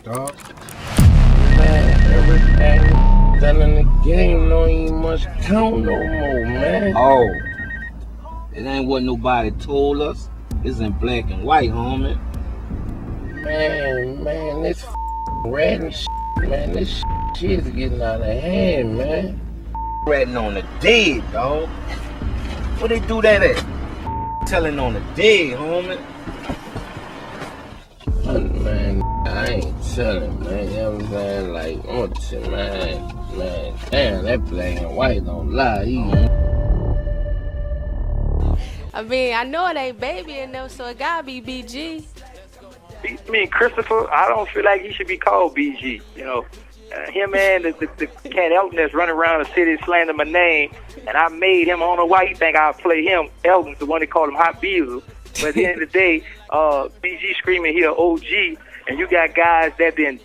dog. Man, everything done in the game don't even much count no more, man. Oh, it ain't what nobody told us. It's in black and white, homie. Man, this rat and man, this shit's getting out of hand, man. Ratting on the dead, dog. Where they do that at? Telling on the dead, homie. Man, I ain't telling, man. You know what I'm saying? Like, man, damn, that black and white don't lie either. I mean, I know it ain't baby in them, so it gotta be BG. I mean, Christopher, I don't feel like he should be called BG, you know. Him and the cat Elton that's running around the city slandering my name, and I made him. I don't know why you think I'll play him. Elton's the one they call him Hot Bezo. But at the end of the day, BG screaming here, OG, and you got guys that been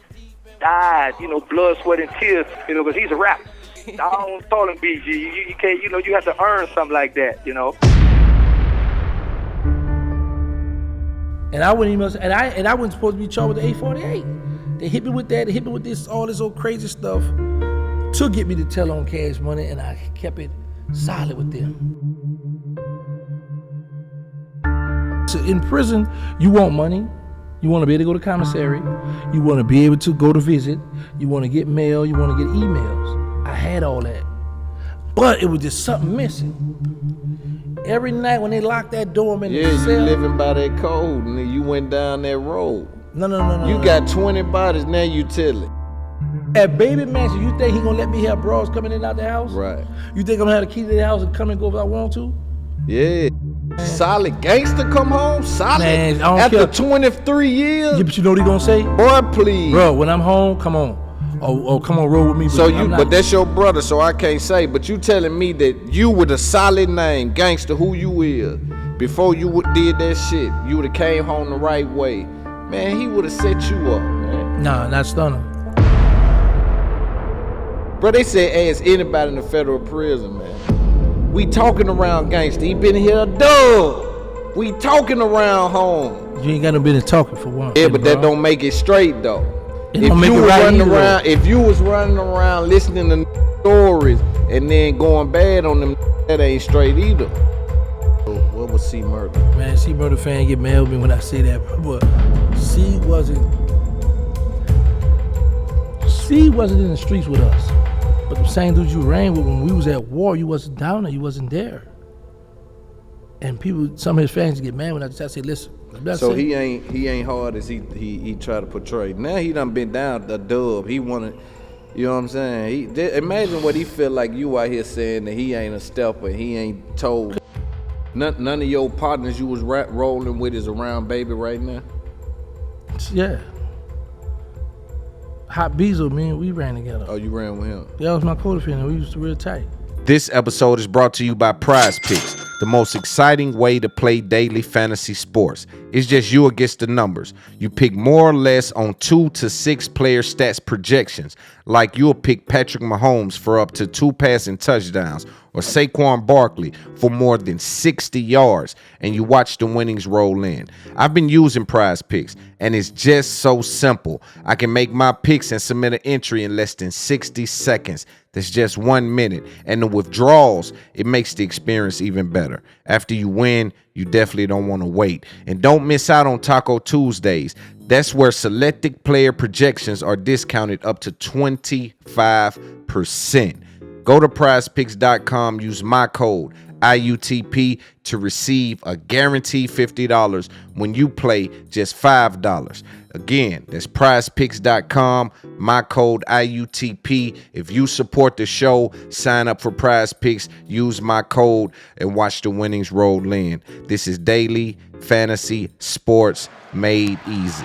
died, you know, blood, sweat, and tears, you know, because he's a rapper. I don't call him BG. You can't, you know, you have to earn something like that, you know. And I wouldn't even, and I wasn't supposed to be charged with the 848. They hit me with that. They hit me with this, all this old crazy stuff to get me to tell on Cash Money, and I kept it solid with them. So in prison, you want money. You want to be able to go to commissary. You want to be able to go to visit. You want to get mail. You want to get emails. I had all that, but it was just something missing. Every night when they locked that door, man, yeah, you living by that code, and you went down that road. No. You got 20 bodies, now you tell it. At Baby Mansion, you think he gonna let me have bras coming in and out the house? Right. You think I'm gonna have the key to the house and come and go if I want to? Yeah. Man. Solid gangster come home? Solid? Man, I don't After care. 23 years? Yeah, but you know what he gonna say? Boy, please. Bro, when I'm home, come on. Oh, come on, roll with me. So but that's your brother, so I can't say. But you telling me that you with a solid name, gangster, who you is, before you did that shit, you would've came home the right way. Man, he would've set you up, man. Nah, not stunner. Bro, they said ask anybody in the federal prison, man. We talking around gangster. He been here, dub. We talking around home. You ain't got no business talking for one. Yeah, but that don't make it straight though. If you was running around listening to stories and then going bad on them, that ain't straight either. What was C Murder? Man, C Murder fan get mad with me when I say that, but C wasn't in the streets with us. But the same dudes you ran with when we was at war, you wasn't down there, you wasn't there. And people, some of his fans get mad when I say, listen. So he ain't hard as he try to portray. Now he done been down the dub. He wanna, you know what I'm saying? Imagine what he feel like you out here saying that he ain't a stepper. He ain't told. None of your partners you was rolling with is around baby right now? Yeah. Hot Bezo, man, we ran together. Oh, you ran with him? Yeah, that was my co-defendant. We used to real tight. This episode is brought to you by Prize Picks, the most exciting way to play daily fantasy sports. It's just you against the numbers. You pick more or less on 2 to 6 player stats projections, like you'll pick Patrick Mahomes for up to 2 passing touchdowns or Saquon Barkley for more than 60 yards, and you watch the winnings roll in. I've been using Prize Picks, and it's just so simple. I can make my picks and submit an entry in less than 60 seconds. That's just 1 minute. And the withdrawals, it makes the experience even better. After you win, you definitely don't want to wait. And don't miss out on Taco Tuesdays. That's where selected player projections are discounted up to 25%. Go to prizepicks.com, use my code IUTP to receive a guaranteed $50 when you play just $5. Again, that's prizepicks.com, my code IUTP. If you support the show, sign up for Prize Picks, use my code, and watch the winnings roll in. This is daily fantasy sports made easy.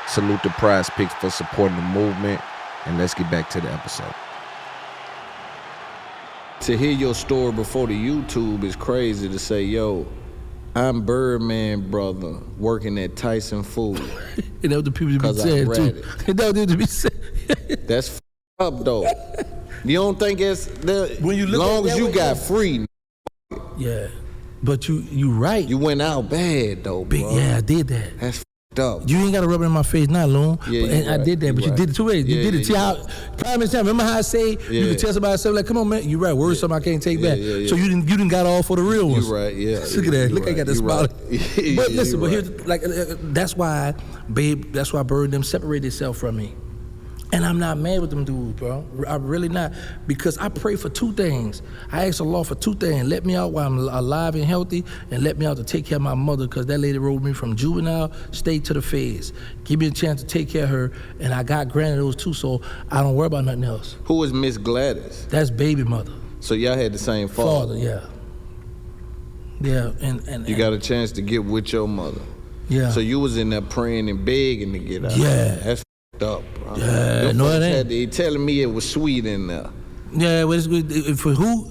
Salute to Prize Picks for supporting the movement, and let's get back to the episode. To hear your story before the YouTube is crazy to say, yo, I'm Birdman brother working at Tyson Food. And that was the people to be saying too. And that was to be saying. That's up though. You don't think it's when you look long as you way, got free. Yeah, but you right. You went out bad though, bro. Yeah, I did that. That's up. You ain't gotta rub it in my face now, Loon. Yeah, And I did that, but you did it 2 ways. You did it. See how prime example. Remember how I say you can tell somebody like, come on, man, you right. Word something I can't take back. So you didn't got all for the real ones. You right. Yeah. Look at that. Look, I got the smile. Right. But listen, but here's like that's why, babe. That's why Bird them separated itself from me. And I'm not mad with them dudes, bro. I'm really not. Because I pray for 2 things. I ask the Lord for 2 things. Let me out while I'm alive and healthy, and let me out to take care of my mother, because that lady rode me from juvenile state to the feds. Give me a chance to take care of her, and I got granted those 2, so I don't worry about nothing else. Who is Miss Gladys? That's baby mother. So y'all had the same father? Yeah. Yeah, and you got a chance to get with your mother. Yeah. So you was in there praying and begging to get out. Yeah. That's up, bro. Yeah, no, it ain't. They telling me it was sweet in there. Yeah, but it's good. For who?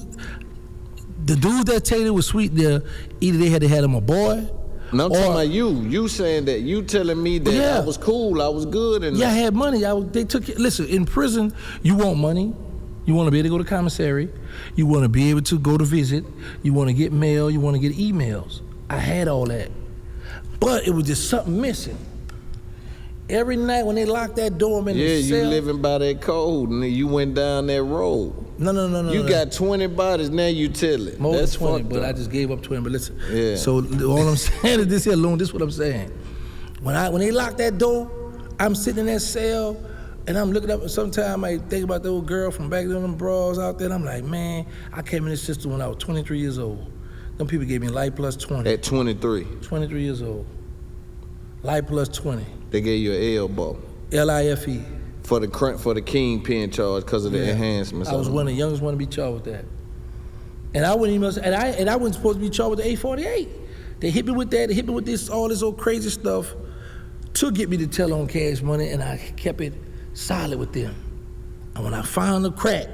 The dude that tell you it was sweet there, either they had to have him a boy. No, I'm talking about you. You saying that, you telling me that I was cool, I was good. And I had money. They took it. Listen, in prison, you want money. You want to be able to go to commissary. You want to be able to go to visit. You want to get mail. You want to get emails. I had all that. But it was just something missing. Every night when they locked that door, I'm in the cell. Yeah, you living by that code, and you went down that road. No. You got 20 bodies, now you telling. More That's than 20, fucked but up. I just gave up 20. But listen, yeah. So all I'm saying is this here, Loon, this is what I'm saying. When they locked that door, I'm sitting in that cell, and I'm looking up, and sometimes I think about the old girl from back then, them bras out there, and I'm like, man, I came in this system when I was 23 years old. Them people gave me life plus 20. At 23? 23 years old. Life plus 20. They gave you an elbow. LIFE. For the kingpin charge because of the enhancements. I was one of the youngest one to be charged with that. And I wouldn't even, and I wasn't supposed to be charged with the 848. They hit me with that, they hit me with this, all this old crazy stuff to get me to tell on Cash Money, and I kept it solid with them. And when I found the crack,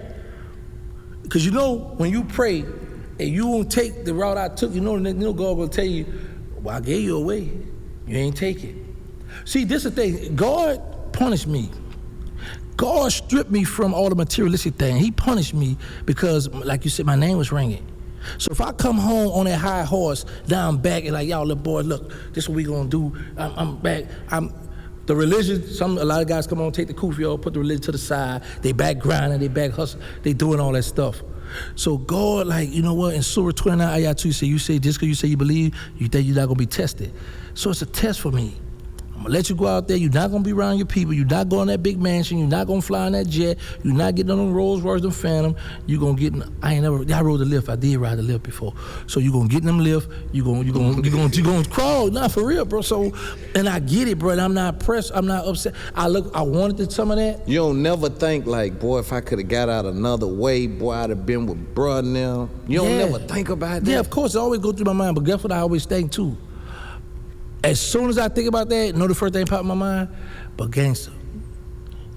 because you know, when you pray and you won't take the route I took, you know God will tell you, well, I gave you away. You ain't take it. See, this is the thing. God punished me. God stripped me from all the materialistic thing. He punished me because, like you said, my name was ringing. So if I come home on that high horse, now I'm back and like, y'all little boy, look, this is what we gonna do. I'm back. The religion, a lot of guys come on, take the kufi, put the religion to the side. They back grinding, they back hustling, they doing all that stuff. So God, like, you know what, in Surah 29, Ayat 2, you say just because you say you believe, you think you're not gonna be tested. So it's a test for me. I'm gonna let you go out there, you're not gonna be around your people, you're not going to that big mansion, you're not gonna fly in that jet, you're not getting on them Rolls Royce, them Phantom, you're gonna get in, I rode the lift, I did ride the lift before. So you're gonna get in them lift, you're gonna crawl, not for real, bro. So, and I get it, bro, and I'm not pressed, I'm not upset. I wanted some of that. You don't never think like, boy, if I could have got out another way, boy, I'd have been with bruh now. You don't never think about that? Yeah, of course, it always go through my mind, but guess what I always think too? As soon as I think about that, the first thing pop in my mind, but Gangster,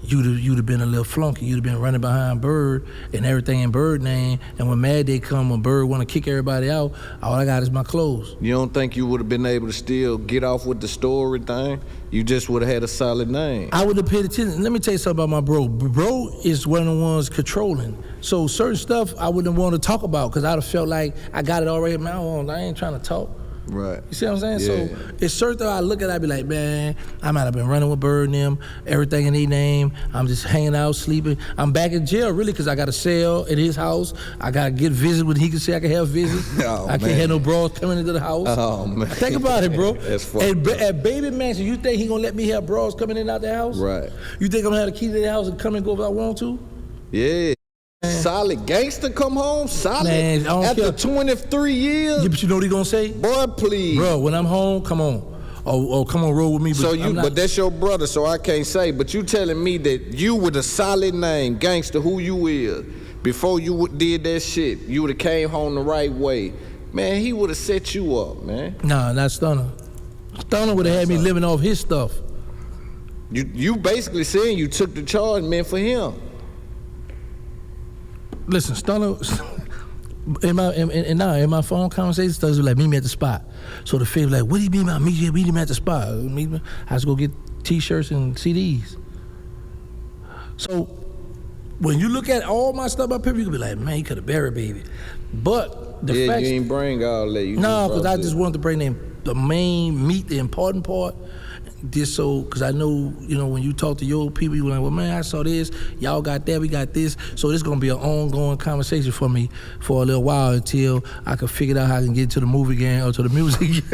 you'd have been a little flunky. You'd have been running behind Bird and everything in Bird name. And when Mad Day come, when Bird want to kick everybody out, all I got is my clothes. You don't think you would have been able to still get off with the story thing? You just would have had a solid name. I would have paid attention. Let me tell you something about my bro. Bro is one of the ones controlling. So certain stuff I wouldn't want to talk about because I'd have felt like I got it already in my own. I ain't trying to talk. Right. You see what I'm saying? Yeah. So it's certain I look at it, I be like, man, I might have been running with Bird and them, everything in their name. I'm just hanging out, sleeping. I'm back in jail, really, because I got a cell at his house. I got to get visit when he can say I can have visits. I can't have no bras coming into the house. Oh, man. Think about it, bro. That's fucked up. At Baby Mansion, you think he going to let me have bras coming in and out the house? Right. You think I'm going to have the key to the house and come and go if I want to? Yeah. Solid Gangster come home, solid. Man, I don't after care. 23 years. Yeah, but you know what he gonna say? Boy, please. Bro, when I'm home, come on. Oh, come on, roll with me. But that's your brother, so I can't say. But you telling me that you with a solid name, Gangster, who you is, before you did that shit, you would have came home the right way. Man, he would have set you up, man. Nah, not Stunner. Stunner would have had me living off his stuff. You basically saying you took the charge, man, for him. Listen, Stunner, in my phone conversations, Stunner was like, meet me at the spot. So the feds like, what do you mean by meet him at the spot? I has to go get T-shirts and CDs. So when you look at all my stuff up here, you could be like, man, he could have buried Baby. But the fact, you ain't bring all that. No, because I just wanted to bring the main meat, the important part. this so, because I know, you know, when you talk to your people, you were like, well, man, I saw this, y'all got that, we got this. So this going to be an ongoing conversation for me for a little while until I can figure out how I can get to the movie game or to the music.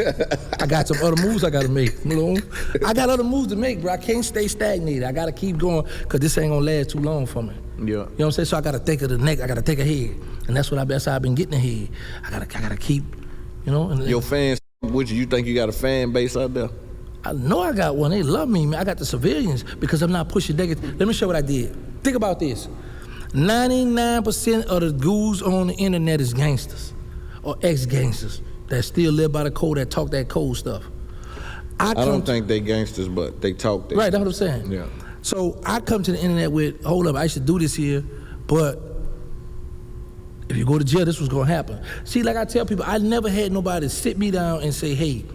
I got some other moves I got to make, you know? I got other moves to make, bro. I can't stay stagnated. I got to keep going because this ain't going to last too long for me. Yeah. You know what I'm saying? So I got to think of the next, I got to think ahead. And that's how I've been getting ahead. I got to keep, you know? And your fans, which you think you got a fan base out there? I know I got one. They love me, man. I got the civilians because I'm not pushing negative. Let me show you what I did. Think about this. 99% of the dudes on the internet is gangsters or ex-gangsters that still live by the code, that talk that code stuff. I don't think they gangsters, but they talk that. Right, that's what I'm saying. Yeah. So I come to the internet with, hold up, I should do this here, but if you go to jail, this was gonna happen. See, like I tell people, I never had nobody sit me down and say, hey,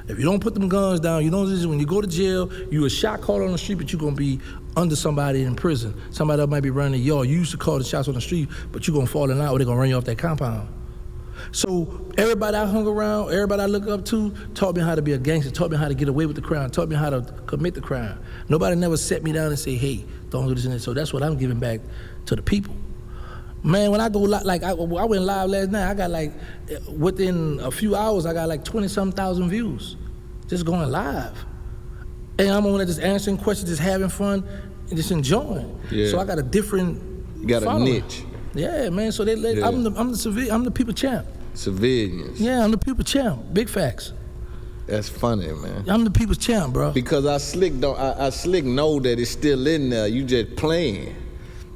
if you don't put them guns down, you know, when you go to jail, you a shot caller on the street, but you're gonna be under somebody in prison. Somebody else might be running the yard. You used to call the shots on the street, but you're gonna fall in line or they're gonna run you off that compound. So everybody I hung around, everybody I look up to, taught me how to be a gangster, taught me how to get away with the crime, taught me how to commit the crime. Nobody never set me down and say, hey, don't do this and that. So that's what I'm giving back to the people. Man, when I go like I went live last night, I got like, within a few hours, I got like 20-something thousand views, just going live. And I'm on there just answering questions, just having fun, and just enjoying. Yeah. So I got a different following. A niche. Yeah, man, so I'm the people champ. Civilians. Yeah, I'm the people champ, big facts. That's funny, man. I'm the people's champ, bro. Because I slick know that it's still in there, you just playing.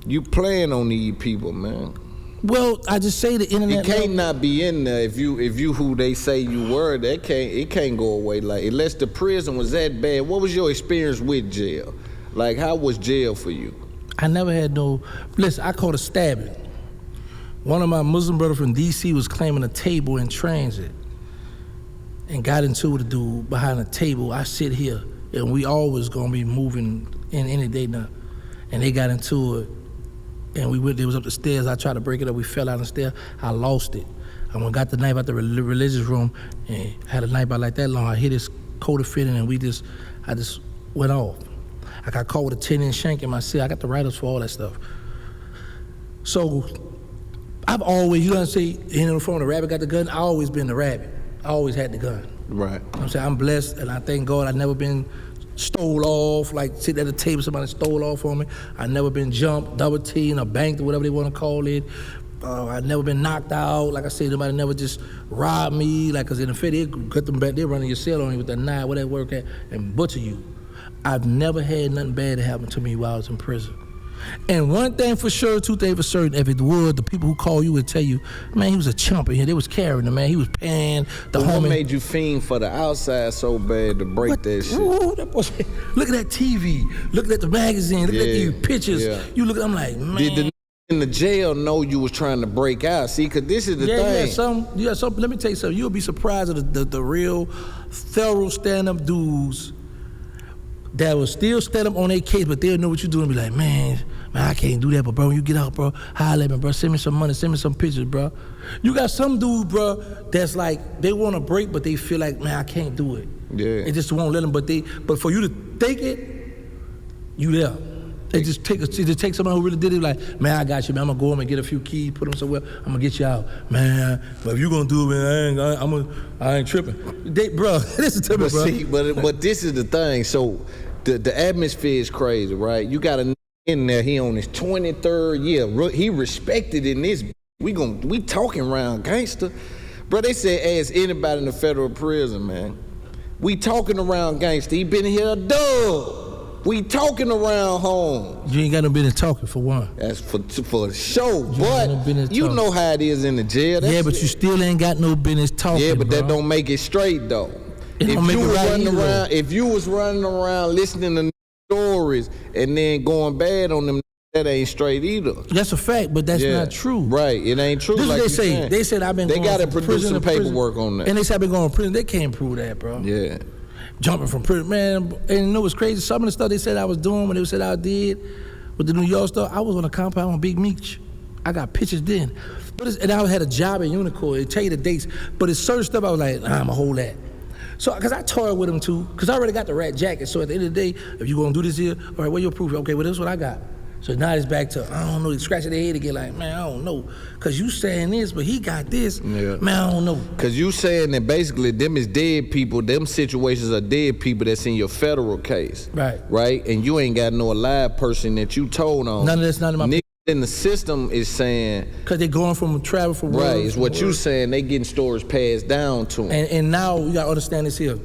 You playing on these people, man. Well, I just say the internet. It can't not be in there if you who they say you were. It can't go away. Like unless the prison was that bad. What was your experience with jail? Like how was jail for you? I never had no. Listen, I caught a stabbing. One of my Muslim brothers from D.C. was claiming a table in transit and got into with a dude behind a table. I sit here and we always gonna be moving in any day now, and they got into it. And they was up the stairs. I tried to break it up. We fell out the stairs. I lost it. I went got the knife out the religious room and had a knife out like that long. I hit his co-defendant and I just went off. I got caught with a 10-inch shank in my cell. I got the writers for all that stuff. So I've always, you know what I'm saying, in the form the rabbit got the gun, I always been the rabbit. I always had the gun. Right. You know what I'm saying? I'm blessed and I thank God I've never been stole off, like sitting at a table, somebody stole off on me. I never been jumped, double teamed, or banked, or whatever they want to call it. I never been knocked out. Like I said, nobody never just robbed me. Like, cause in the Fed, they cut them back, they running your cell on you with that knife, where they work at, and butcher you. I've never had nothing bad happen to me while I was in prison. And one thing for sure, two things for certain, if it would, the people who call you would tell you, man, he was a chump in here. They was carrying him, man. He was paying the homie. What made you fiend for the outside so bad to break that shit? Ooh, look at that TV. Look at the magazine. Look at these pictures. Yeah. You look at them like, man. Did the in the jail know you was trying to break out? See, because this is the thing. Yeah, some. Let me tell you something. You'll be surprised at the real thorough stand-up dudes that will still stand up on their case, but they'll know what you're doing and be like, man, I can't do that, but bro, when you get out, bro, holler at me, bro, send me some money, send me some pictures, bro. You got some dude, bro, that's like, they want to break, but they feel like, man, I can't do it. Yeah. They just won't let them, but for you to think it, you there. It just takes somebody who really did it, like, man, I got you, man, I'm gonna go home and get a few keys, put them somewhere, I'm gonna get you out. Man, but if you gonna do it, man, I ain't tripping. Bro, listen to me, bro. See, but this is the thing, so the atmosphere is crazy, right? You got a in there, he on his 23rd year. He respected in this. We talking around gangster. Bro, they said ask anybody in the federal prison, man. We talking around gangster. He been here a dub. We talking around home. You ain't got no business talking, for one. That's for sure, but you know how it is in the jail. Yeah, but you still ain't got no business talking, yeah, but bro. that don't make it straight, though. If you was running around listening to stories and then going bad on them, that ain't straight either. That's a fact, but that's not true. Right, it ain't true. This like is what they say. saying. They said I've been. They going gotta from produce some paperwork prison, on that. and they said I've been going to prison. They can't prove that, bro. Yeah. Jumping from prison, man. And you know what's crazy? Some of the stuff they said I was doing, when they said I did with the New York stuff, I was on a compound on Big Meech. I got pictures then. And I had a job at Unicorn. They tell you the dates, but it's certain stuff I was like, nah, I'ma hold that. So, cause I toyed with him too, cause I already got the rat jacket. So at the end of the day, if you gonna do this here, all right, where your proof? Okay, well this is what I got. So now it's back to, I don't know, scratching their head again like, man, I don't know. Cause you saying this, but he got this, man, I don't know. Cause you saying that basically them is dead people, them situations are dead people that's in your federal case. Right? And you ain't got no alive person that you told on. None of that's none of my niggas in the system is saying. Cause they going from travel from right, it's what you saying, they getting stories passed down to them. And now you gotta understand this here.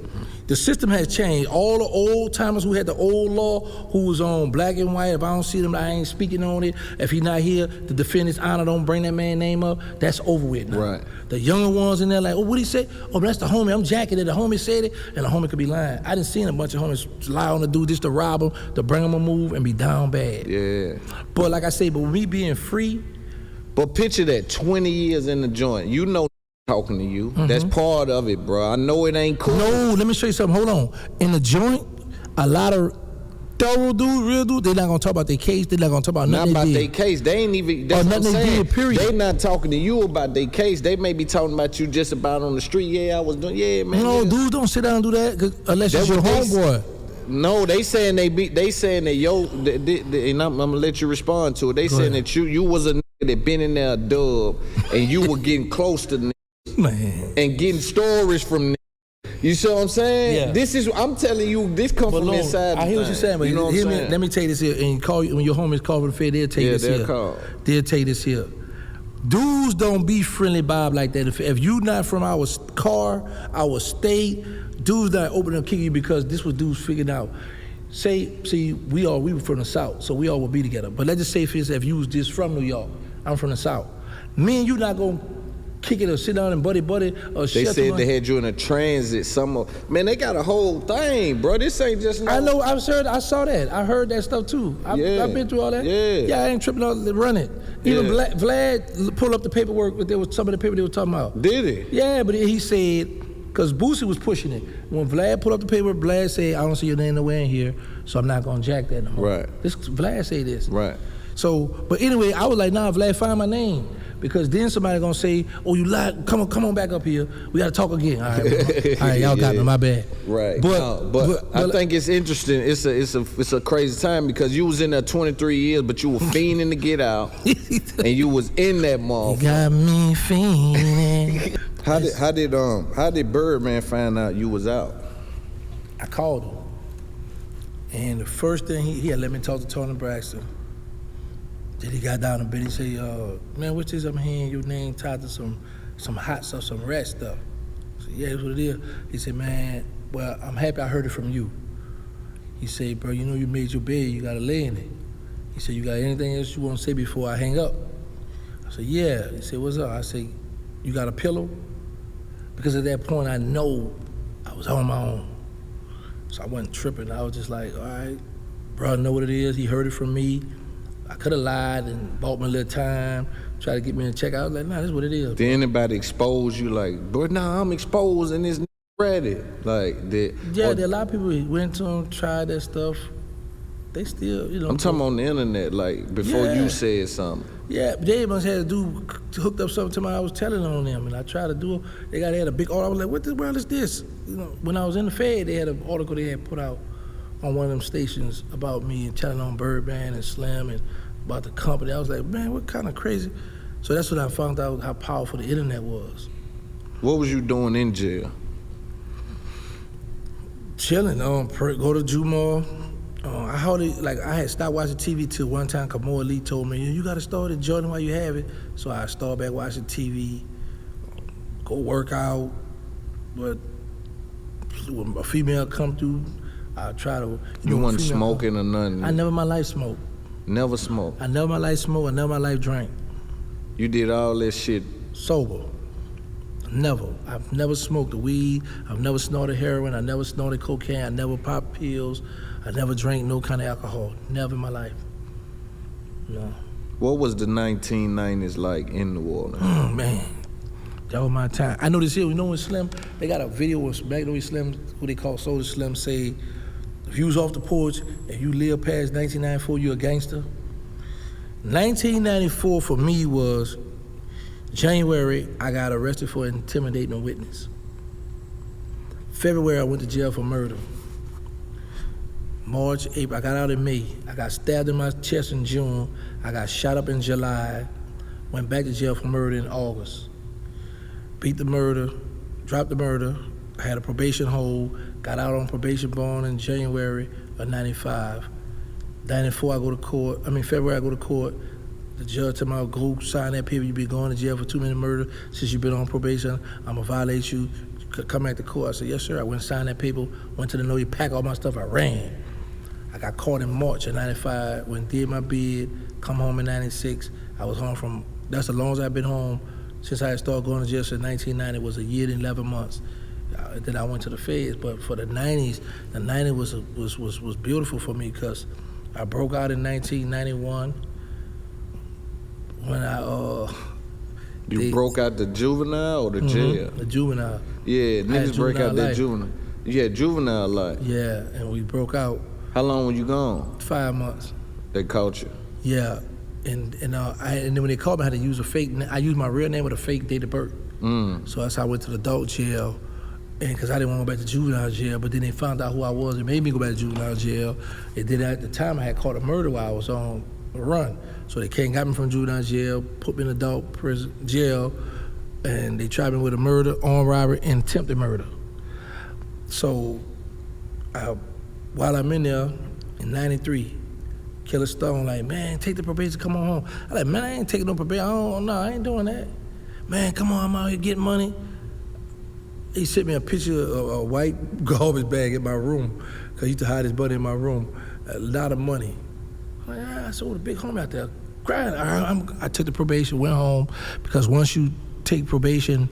The system has changed. All the old timers who had the old law, who was on black and white, if I don't see them, I ain't speaking on it. If he not here, the defendant's honor, don't bring that man's name up. That's over with now. Right. The younger ones in there like, oh, what'd he say? Oh, but that's the homie, I'm jacking it. The homie said it, and the homie could be lying. I done seen a bunch of homies lie on the dude just to rob him, to bring him a move, and be down bad. Yeah. But like I say, but with me being free. But picture that, 20 years in the joint. You know talking to you. That's part of it, bro. I know it ain't cool. No, let me show you something. Hold on. In the joint, a lot of thorough dudes, real dudes, they're not gonna talk about their case. They're not gonna talk about nothing. Not about their case. They ain't even. That's nothing they did. Period. They not talking to you about their case. They may be talking about you just about on the street. Yeah, I was doing. Yeah, man. No, dudes don't sit down and do that unless it's your homeboy. No, they saying they saying that and I'm gonna let you respond to it. They saying that you was a nigga that been in there a dub and you were getting close to niggas. Man. And getting stories from niggas. You see what I'm saying? Yeah. This is, I'm telling you, this comes from inside. I hear what you're saying, but you know what I'm saying? Let me tell you this here, and call you when your homies call for the Fed, they'll tell you this here. They'll tell you this here. Dudes don't be friendly Bob like that. If you not from our car, our state, dudes not open and kick you because this was dudes figuring out. See, we were from the South, so we all would be together. But let's just say, for instance, if you was just from New York, I'm from the South. Me and you not gonna kick it or sit down and buddy or they said they had you in a transit somewhere. Man, they got a whole thing, bro. This ain't just I know, I saw that. I heard that stuff too. I've been through all that. Yeah, I ain't tripping out to run it. Even Vlad pulled up the paperwork, but there was some of the paper they were talking about. Did he? Yeah, but he said, because Boosie was pushing it. When Vlad pulled up the paper, Vlad said, I don't see your name nowhere in here, so I'm not gonna jack that no more. Right. Vlad said this. Right. So, but anyway, I was like, nah, Vlad, find my name. Because then somebody gonna say, oh, you lied, come on back up here. We gotta talk again. All right, y'all got me, my bad. Right. But I think it's interesting. It's a crazy time because you was in there 23 years, but you were fiending to get out. And you was in that mall. You got me fiending. How did Birdman find out you was out? I called him. And the first thing he had let me talk to Toni Braxton. Then he got down a bit, he said, man, what's this I'm hearing your name tied to some hot stuff, some rat stuff? I said, yeah, that's what it is. He said, man, well, I'm happy I heard it from you. He said, bro, you know you made your bed, you gotta lay in it. He said, you got anything else you wanna say before I hang up? I said, yeah. He said, what's up? I said, you got a pillow? Because at that point, I know I was on my own. So I wasn't tripping. I was just like, all right, bro, I know what it is. He heard it from me. I could have lied and bought me a little time, tried to get me in check. I was like, nah, this is what it is. Did anybody expose you like, bro, nah, I'm exposed and this ready? Like that? Yeah, there are a lot of people who went to them, tried that stuff. They still, you know. I'm talking on the internet, like before you said something. Yeah, they must have hooked up something to me. I was telling on them, and I tried to do it. They had a big article. I was like, what the world is this? You know, when I was in the Fed, they had an article they had put out on one of them stations about me and telling on Birdman and Slim and about the company. I was like, man, what kind of crazy? So that's when I found out how powerful the internet was. What was you doing in jail? Chilling, go to Juvenile. I had stopped watching TV till one time Kamora Lee told me, you gotta start enjoying while you have it. So I started back watching TV, go work out, but when a female come through, I try to. You wasn't smoking or nothing? I never in my life smoked. Never smoked? I never in my life smoked, I never in my life drank. You did all this shit? Sober. Never. I've never smoked weed, I've never snorted heroin, I never snorted cocaine, I never popped pills, I never drank no kind of alcohol. Never in my life. No. What was the 1990s like in New Orleans? Oh, man. That was my time. I know this here, you know when Slim, they got a video with back when Slim, who they call Soulja Slim, say, if you was off the porch and you live past 1994, you a gangster. 1994 for me was January, I got arrested for intimidating a witness. February, I went to jail for murder. March, April, I got out in May. I got stabbed in my chest in June. I got shot up in July. Went back to jail for murder in August. Beat the murder, dropped the murder. I had a probation hold, got out on probation bond in January of 95. 94, I go to court. February, I go to court. The judge told me, go sign that paper. You've been going to jail for 2 minute murder since you've been on probation. I'm gonna violate you. Come back to court. I said, yes, sir. I went and signed that paper, went to the notary, packed all my stuff, I ran. I got caught in March of 95, went and did my bid, come home in 96. I was home from, that's the longest I've been home since I had started going to jail since 1990, was a year and 11 months. Then I went to the feds, but for the 90s was beautiful for me because I broke out in 1991 when I, You broke out the juvenile or the jail? The juvenile. Yeah, niggas break out that juvenile. Yeah, juvenile life. Yeah, and we broke out. How long were you gone? 5 months. They caught you? Yeah, and then when they called me, I had to use a fake, I used my real name with a fake date of birth. So that's how I went to the adult jail, and because I didn't want to go back to juvenile jail, but then they found out who I was and made me go back to juvenile jail. And then at the time, I had caught a murder while I was on a run. So they came and got me from juvenile jail, put me in adult prison jail, and they tried me with a murder, armed robbery, and attempted murder. So while I'm in there, in 93, Killer Stone like, man, take the probation, come on home. I like, man, I ain't taking no probation. I ain't doing that. Man, come on, I'm out here getting money. He sent me a picture of a white garbage bag in my room, because he used to hide his buddy in my room. A lot of money. I saw the big homie out there crying. I took the probation, went home, because once you take probation,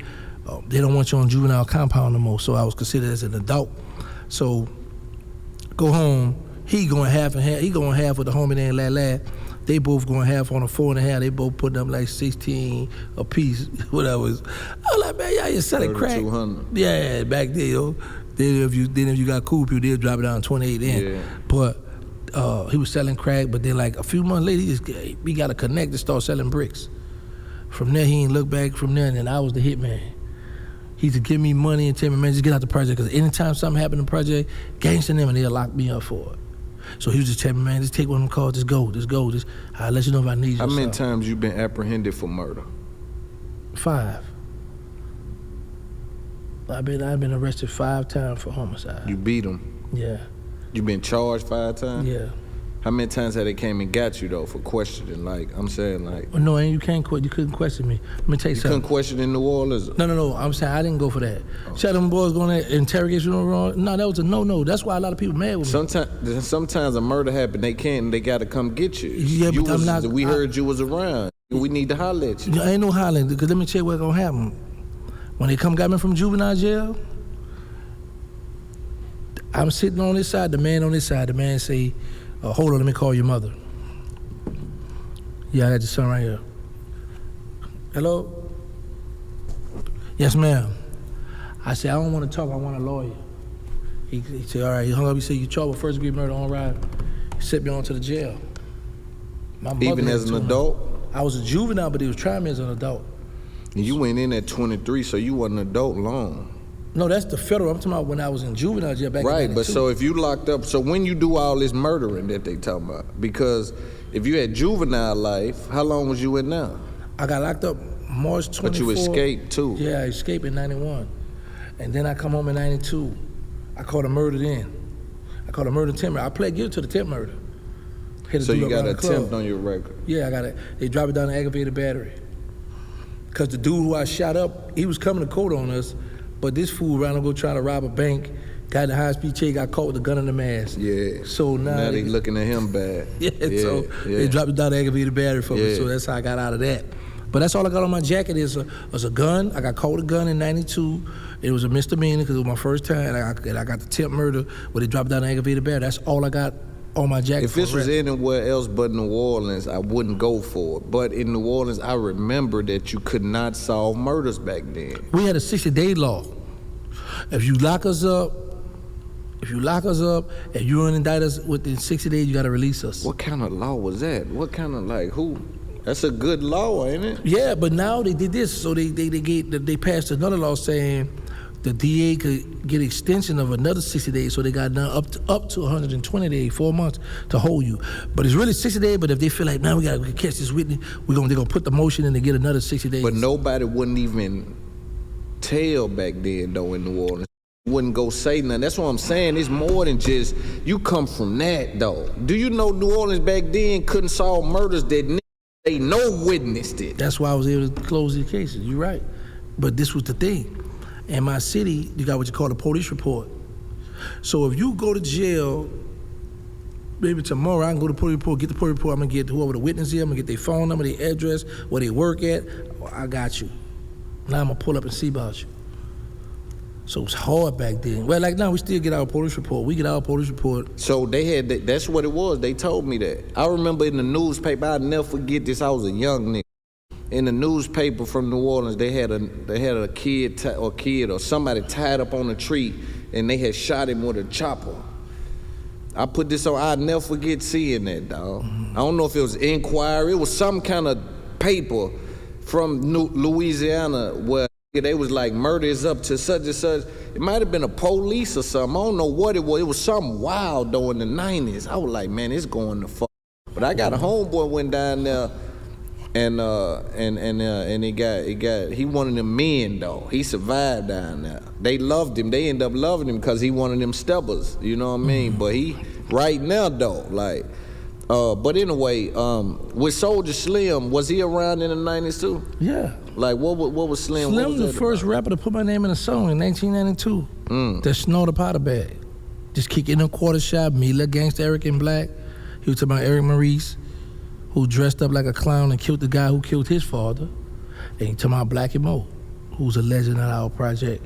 they don't want you on juvenile compound no more, so I was considered as an adult. So, go home, he going half and half, he going half with the homie named La. They both going half on a 4.5, they both putting up like 16 a piece, whatever. I was like, man, y'all just selling crack. 3,200. Yeah, back then, yo. Then if you got cool people, they'll drop it down 28 in. Yeah. But he was selling crack, but then like a few months later, we got to connect to start selling bricks. From there, he ain't look back from there, and then I was the hitman. He used to give me money and tell me, man, just get out the project, because anytime something happened in the project, Gangster and them, and they'll lock me up for it. So he was just telling me, man, just take one of them calls, just go. I'll let you know if I need you. How many times you been apprehended for murder? 5. I've been arrested 5 times for homicide. You beat them? Yeah. You been charged 5 times? Yeah. How many times have they came and got you though for questioning? Like, I'm saying like... Well, no, you can't quit. You couldn't question me. Let me tell you something. You couldn't question in New Orleans? No. I'm saying I didn't go for that. Shut them boys going to interrogate you wrong. No, that was a no. That's why a lot of people mad with me. Sometimes a murder happened, they got to come get you. Yeah, but I'm not... We heard you was around. We need to holler at you. Ain't no hollering, because let me tell you what's going to happen. When they come got me from juvenile jail, I'm sitting on this side, the man on this side, the man say, hold on, let me call your mother. Yeah, I got your son right here. Hello? Yes, ma'am. I said, I don't want to talk, I want a lawyer. He said, all right, he hung up, he said, you charged with first degree murder on ride. He sent me on to the jail. Even as an adult? I was a juvenile, but he was trying me as an adult. And you went in at 23, so you wasn't an adult long. No, that's the federal. I'm talking about when I was in juvenile jail back in 92. Right, but so if you locked up, so when you do all this murdering that they talking about, because if you had juvenile life, how long was you in now? I got locked up March 24. But you escaped too. Yeah, I escaped in 91. And then I come home in 92. I caught a murder then. I caught a murder attempt. I pled guilty to the attempt murder. So you got an attempt on your record? Yeah, I got it. They dropped it down to aggravated battery. Because the dude who I shot up, he was coming to court on us, but this fool ran to go try to rob a bank, got in the high-speed chase, got caught with a gun in the mask. Yeah. So now they looking at him bad. They dropped it down to aggravated battery for me, so that's how I got out of that. But that's all I got on my jacket is a gun. I got caught with a gun in 92. It was a misdemeanor because it was my first time, and I got the attempt murder where they dropped it down to aggravated battery. That's all I got on my jacket. If this was anywhere else but New Orleans, I wouldn't go for it. But in New Orleans, I remember that you could not solve murders back then. We had a 60-day law. If you lock us up, if you don't indict us within 60 days, you got to release us. What kind of law was that? What kind of who? That's a good law, ain't it? Yeah, but now they did this. So they passed another law saying the DA could get extension of another 60 days, so they got up to 120 days, 4 months to hold you. But it's really 60 days, but if they feel like, now we got to catch this witness, they're gonna put the motion in to get another 60 days. But nobody wouldn't even tell back then, though, in New Orleans. Wouldn't go say nothing. That's what I'm saying. It's more than just, you come from that, though. Do you know New Orleans back then couldn't solve murders that they no witnessed it? That's why I was able to close these cases. You're right. But this was the thing. In my city, you got what you call a police report. So if you go to jail, maybe tomorrow I can go to the police report, get the police report, I'm gonna get whoever the witness is, I'm gonna get their phone number, their address, where they work at. I got you. Now I'm gonna pull up and see about you. So it was hard back then. Well, like now we still get our police report. We get our police report. So they had that's what it was. They told me that. I remember in the newspaper, I'll never forget this. I was a young nigga. In the newspaper from New Orleans, they had a kid or somebody tied up on a tree, and they had shot him with a chopper. I put this on. I'll never forget seeing that, dog. I don't know if it was Inquiry. It was some kind of paper from Louisiana where they was like, murder is up to such and such. It might have been a police or something. I don't know what it was. It was something wild though in the 90s. I was like, man, it's going to fuck. But I got a homeboy went down there and he one of them men though. He survived down there. They loved him. They ended up loving him because he one of them steppers. You know what I mean? But he right now though, like. But anyway, with Soulja Slim, was he around in the 90s too? Yeah. Like what was Slim? Slim was the first rapper to put my name in a song in 1992. That snort a powder bag. Just kick in a quarter shot, me, Gangster, Eric and Black. He was talking about Eric Maurice, who dressed up like a clown and killed the guy who killed his father. And he talking about Black and Mo, who's a legend at our project.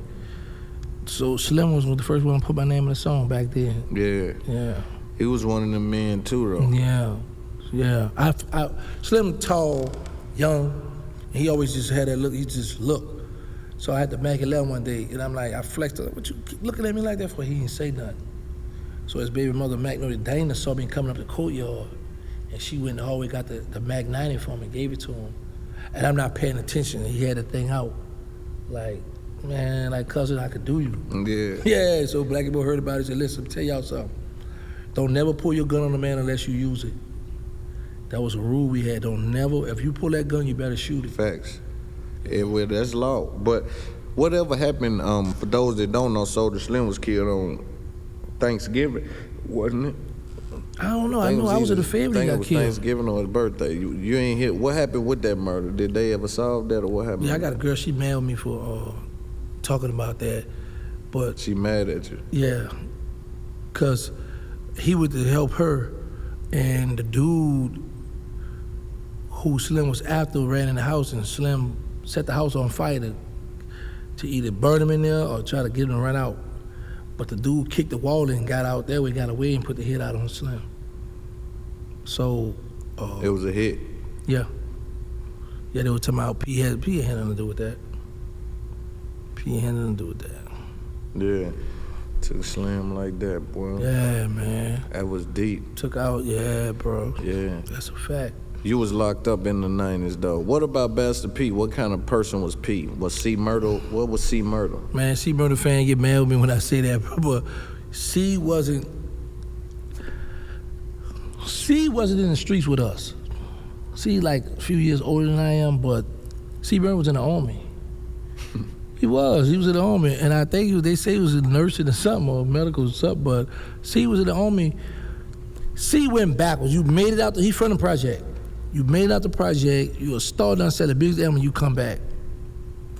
So Slim was the first one to put my name in a song back then. Yeah. Yeah. He was one of them men too, though. Yeah. Slim, tall, young, and he always just had that look. He just looked. So I had to Mac 11 one day, and I'm like, I flexed. What you keep looking at me like that for? He didn't say nothing. So his baby mother, Magnolia Dana, saw me coming up the courtyard, and she went in the hallway, got the Mac 90 for me, gave it to him, and I'm not paying attention. He had the thing out, like, man, like cousin, I could do you. Yeah. Yeah. So Black people heard about it. Said, listen, tell y'all something. Don't never pull your gun on a man unless you use it. That was a rule we had. Don't never, if you pull that gun, you better shoot it. Facts. Well, that's law. But whatever happened, for those that don't know, Soulja Slim was killed on Thanksgiving, wasn't it? I don't know. I know I was at the family I think got it was killed. Thanksgiving or his birthday. You ain't hit. What happened with that murder? Did they ever solve that or what happened? Yeah, I got a girl, she mailed me for talking about that. But she mad at you? Yeah, because he would help her, and the dude who Slim was after ran in the house, and Slim set the house on fire to either burn him in there or try to get him to run out. But the dude kicked the wall in and got out there. We got away and put the hit out on Slim. So it was a hit. Yeah. Yeah, they were talking about P had nothing to do with that. P had nothing to do with that. Yeah. Took Slim like that, boy. Yeah, man. That was deep. Took out, yeah, bro. Yeah. That's a fact. You was locked up in the 90s, though. What about Bastard P? What kind of person was P? Was C Murder? What was C Murder? Man, C Murder fan get mad with me when I say that, bro. But C wasn't in the streets with us. C like a few years older than I am, but C Murder was in the army. He was in the army, and I think they say he was a nursing or something, or medical or something, but C was in the army. C went backwards. You made it out, he from the project. You made it out the project, you a star done sell the biggest album, and you come back.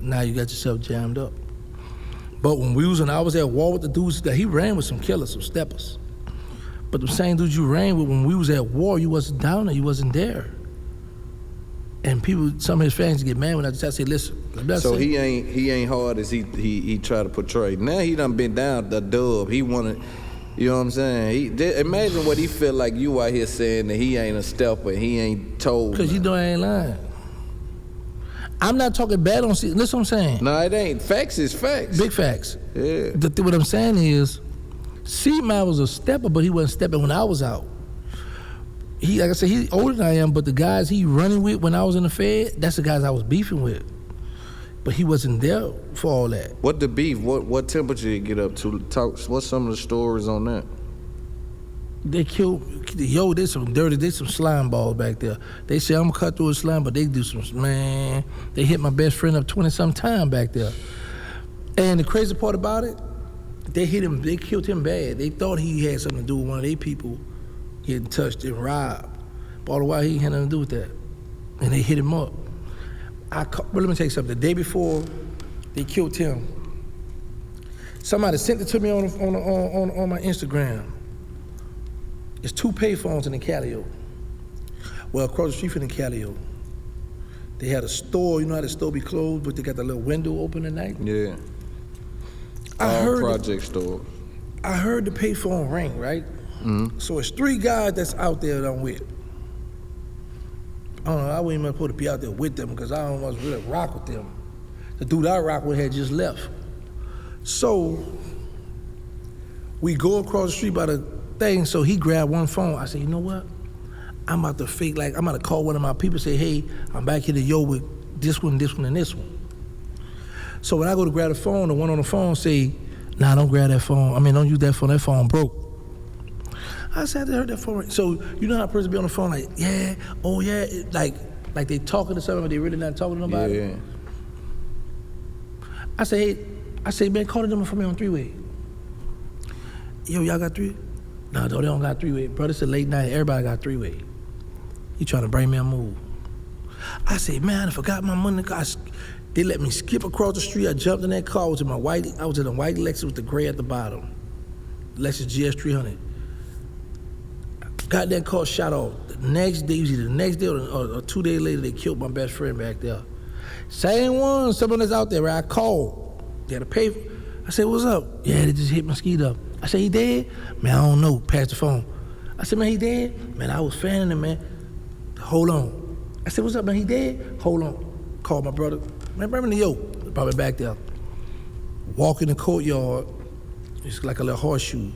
Now you got yourself jammed up. But when I was at war with the dudes, he ran with some killers, some steppers. But the same dudes you ran with when we was at war, you wasn't down there, you wasn't there. And people, some of his fans get mad when I say, listen. So he ain't hard as he try to portray. Now he done been down the dub. He wanted, you know what I'm saying? Imagine what he feel like you out here saying that he ain't a stepper, he ain't told. Cause you know I ain't lying. I'm not talking bad on C. Listen what I'm saying. No, it ain't. Facts is facts. Big facts. Yeah. What I'm saying is, C-Man was a stepper, but he wasn't stepping when I was out. Like I said, he's older than I am, but the guys he running with when I was in the Fed, that's the guys I was beefing with. But he wasn't there for all that. What the beef? What temperature did it get up to? What's some of the stories on that? They killed, there's some slime balls back there. They say I'm gonna cut through a slime, but they do some, man, they hit my best friend up 20-some time back there. And the crazy part about it, they killed him bad. They thought he had something to do with one of their people getting touched and robbed. But all the while, he had nothing to do with that. And they hit him up. But let me tell you something. The day before they killed him, somebody sent it to me on my Instagram. It's 2 payphones in the Calio. Well, across the street from the Calio, they had a store. You know how the store be closed, but they got the little window open at night? Yeah. Project store. I heard the payphone ring, right? Mm-hmm. So it's 3 guys that's out there that I'm with. I don't know, I wasn't even supposed to be out there with them because I don't want to really rock with them. The dude I rock with had just left. So we go across the street by the thing, so he grabbed one phone. I said, you know what? I'm about to call one of my people, say, hey, I'm back here to yo with this one, this one, and this one. So when I go to grab the phone, the one on the phone say, nah, don't grab that phone. I mean, don't use that phone broke. I said, I heard that phone ring. So you know how a person be on the phone like, yeah, oh yeah, like they talking to somebody, but they really not talking to nobody? Yeah. I say, man, call the number for me on 3-way. Yo, y'all got 3? No, they don't got 3-way. Bro, it's a late night, everybody got 3-way. He trying to bring me a move. I said, man, I forgot my money. They let me skip across the street. I jumped in that car. I was in a white Lexus with the gray at the bottom. Lexus GS 300. Got that car shot off. The next day, usually the next day or 2 days later, they killed my best friend back there. Same one, someone that's out there, right? I called. They had to pay. I said, what's up? Yeah, they just hit my skeet up. I said, he dead? Man, I don't know. Pass the phone. I said, man, he dead? Man, I was fanning him, man. Hold on. I said, what's up, man? He dead? Hold on. Called my brother. Man, bring me the yo. Probably back there. Walk in the courtyard. It's like a little horseshoe.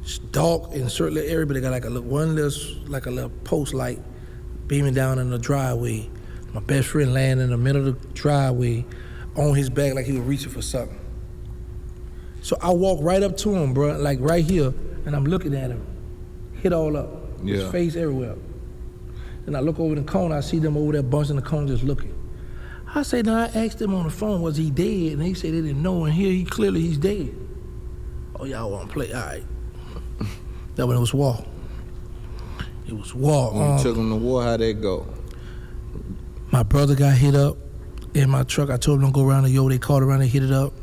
It's dark in a certain little area, but they got like a little post light beaming down in the driveway. My best friend laying in the middle of the driveway on his back like he was reaching for something. So I walk right up to him, bro, like right here, and I'm looking at him. Hit all up. Yeah. His face everywhere. And I look over the corner, I see them over there bunching the corner just looking. I say, now I asked them on the phone, was he dead? And they said they didn't know, and here he's dead. Oh, y'all want to play? All right. That when it was war. It was war. When you took him to war, how'd that go? My brother got hit up in my truck. I told him to go around the yo. They called around and hit it up.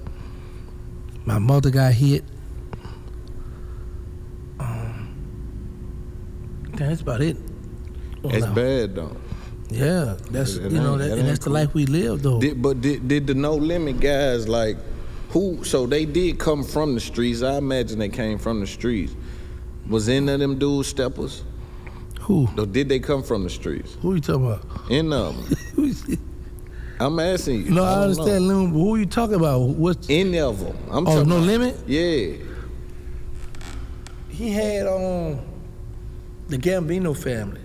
My mother got hit. That's about it. It's bad though. Yeah, that's that's the life we live though. Did the No Limit guys like who? So they did come from the streets. I imagine they came from the streets. Was any of them dudes steppers? Who? Or did they come from the streets? Who you talking about? Any of them. I'm asking you. No, I understand, Loon, but who you talking about? What's any of them? I'm talking No Limit? Yeah. He had the Gambino family.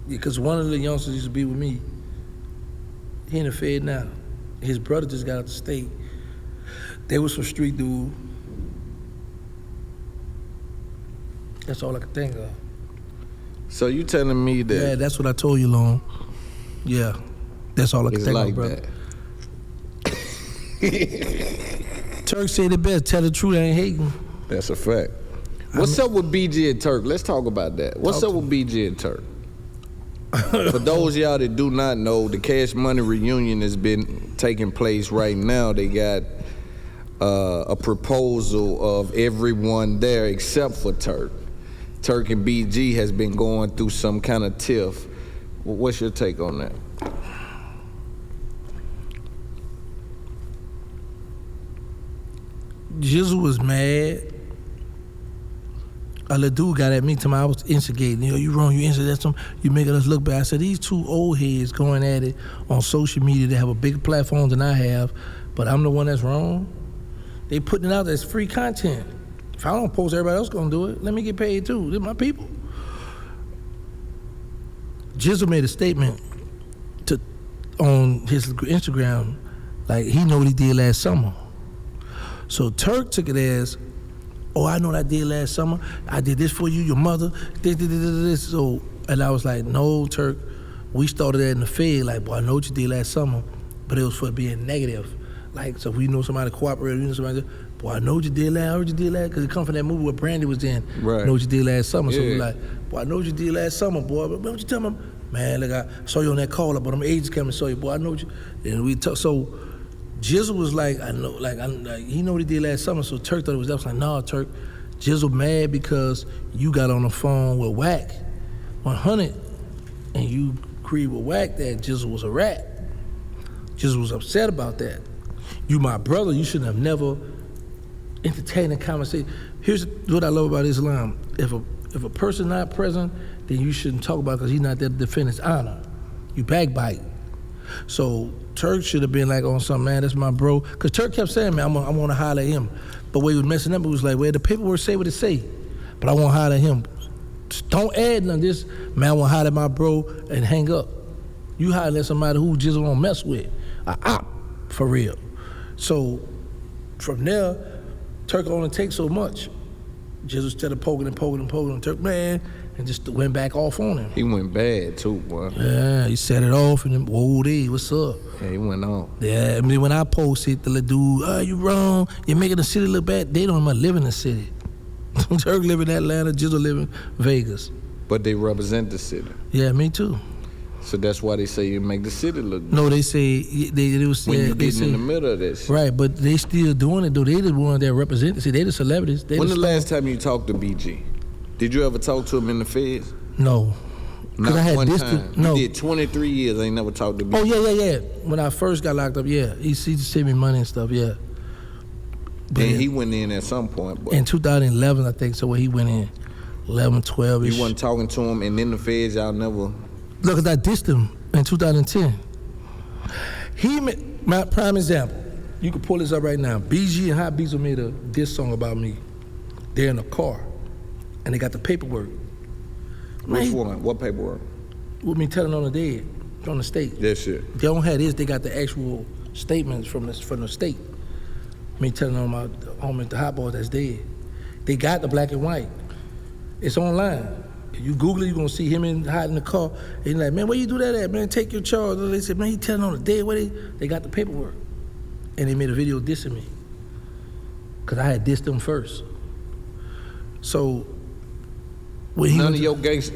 Because one of the youngsters used to be with me. He in the Fed now. His brother just got out the state. They was some street dude. That's all I could think of. So you telling me that? Yeah, that's what I told you, Loon. Yeah, that's all I could think of, brother. Turk said it best. Tell the truth, I ain't hating. That's a fact. What's up with BG and Turk? Let's talk about that. What's up with BG and Turk? For those of y'all that do not know, the Cash Money reunion has been taking place right now. They got a proposal of everyone there except for Turk. Turk and BG has been going through some kind of tiff. What's your take on that? Jizzle was mad. A little dude got at me till I was instigating. You wrong, you instigated something, you making us look bad. I said, these two old heads going at it on social media, they have a bigger platform than I have, but I'm the one that's wrong. They putting it out as free content. If I don't post, everybody else gonna do it. Let me get paid too. They're my people. Jizzle made a statement to on his Instagram, like he know what he did last summer. So Turk took it as, oh, I know what I did last summer. I did this for you, your mother. This. So, and I was like, no, Turk. We started that in the Fed. Like, boy, I know what you did last summer, but it was for being negative. Like, so if we know somebody cooperated, we know somebody. Boy, I know what you did last. I heard you did last because it come from that movie where Brandy was in. Right. I know what you did last summer. Yeah. So we like, boy, I know what you did last summer, boy. But what you tell me? Man, look, I saw you on that call up, but them agents came and saw you, boy. I know what you. And we talk. So Jizzle was like, I know, like he know what he did last summer. So Turk thought it was that. I was like, nah, Turk. Jizzle mad because you got on the phone with Wack 100, and you agreed with Wack that Jizzle was a rat. Jizzle was upset about that. You my brother, you shouldn't have never entertained a conversation. Here's what I love about Islam. If a person not present, then you shouldn't talk about it because he's not there to defend his honor. You backbite. So Turk should have been like on something, man, that's my bro. Because Turk kept saying, man, I want to holler at him. But when he was messing up, it was like, well, the paperwork say what it say, but I want to holler at him. Just don't add none of this, man, I want to holler at my bro and hang up. You holler at somebody who just don't mess with. A op, for real. So from there, Turk only takes so much. Jizzle started poking, Turk, man, and just went back off on him. He went bad too, boy. Yeah, he set it off and then, whoa, what's up? Yeah, he went on. Yeah, I mean, when I posted, the little dude, you wrong, you're making the city look bad. They don't even live in the city. Turk live in Atlanta, Jizzle live in Vegas. But they represent the city. Yeah, me too. So that's why they say you make the city look good. No, they say they was when you they get in the middle of that shit. Right, but they still doing it though. They the one that represent the city. They the celebrities. When the last time you talked to BG? Did you ever talk to him in the feds? No. Not I had one time. No. You did 23 years. I ain't never talked to BG. Oh yeah. When I first got locked up, yeah, he sent me money and stuff, yeah. But and he went in at some point. But in 2011, I think. So when he went in, 11, 12. You wasn't talking to him, and in the feds, y'all never. Look, I dissed him in 2010. My prime example. You can pull this up right now. BG and Hot Bezo made a diss song about me. They're in a car, and they got the paperwork. Which one? What paperwork? With me telling on the dead, from the state. That shit. They don't have this. They got the actual statements from the state. Me telling on my homie, the Hot Boy that's dead. They got the black and white. It's online. If you Google it, you're gonna see him and Hot in the car. And you're like, man, where you do that at, man? Take your charge. And they said, man, he telling on the dead. Where they got the paperwork. And they made a video dissing me. Because I had dissed them first. So, when he none of your gangster,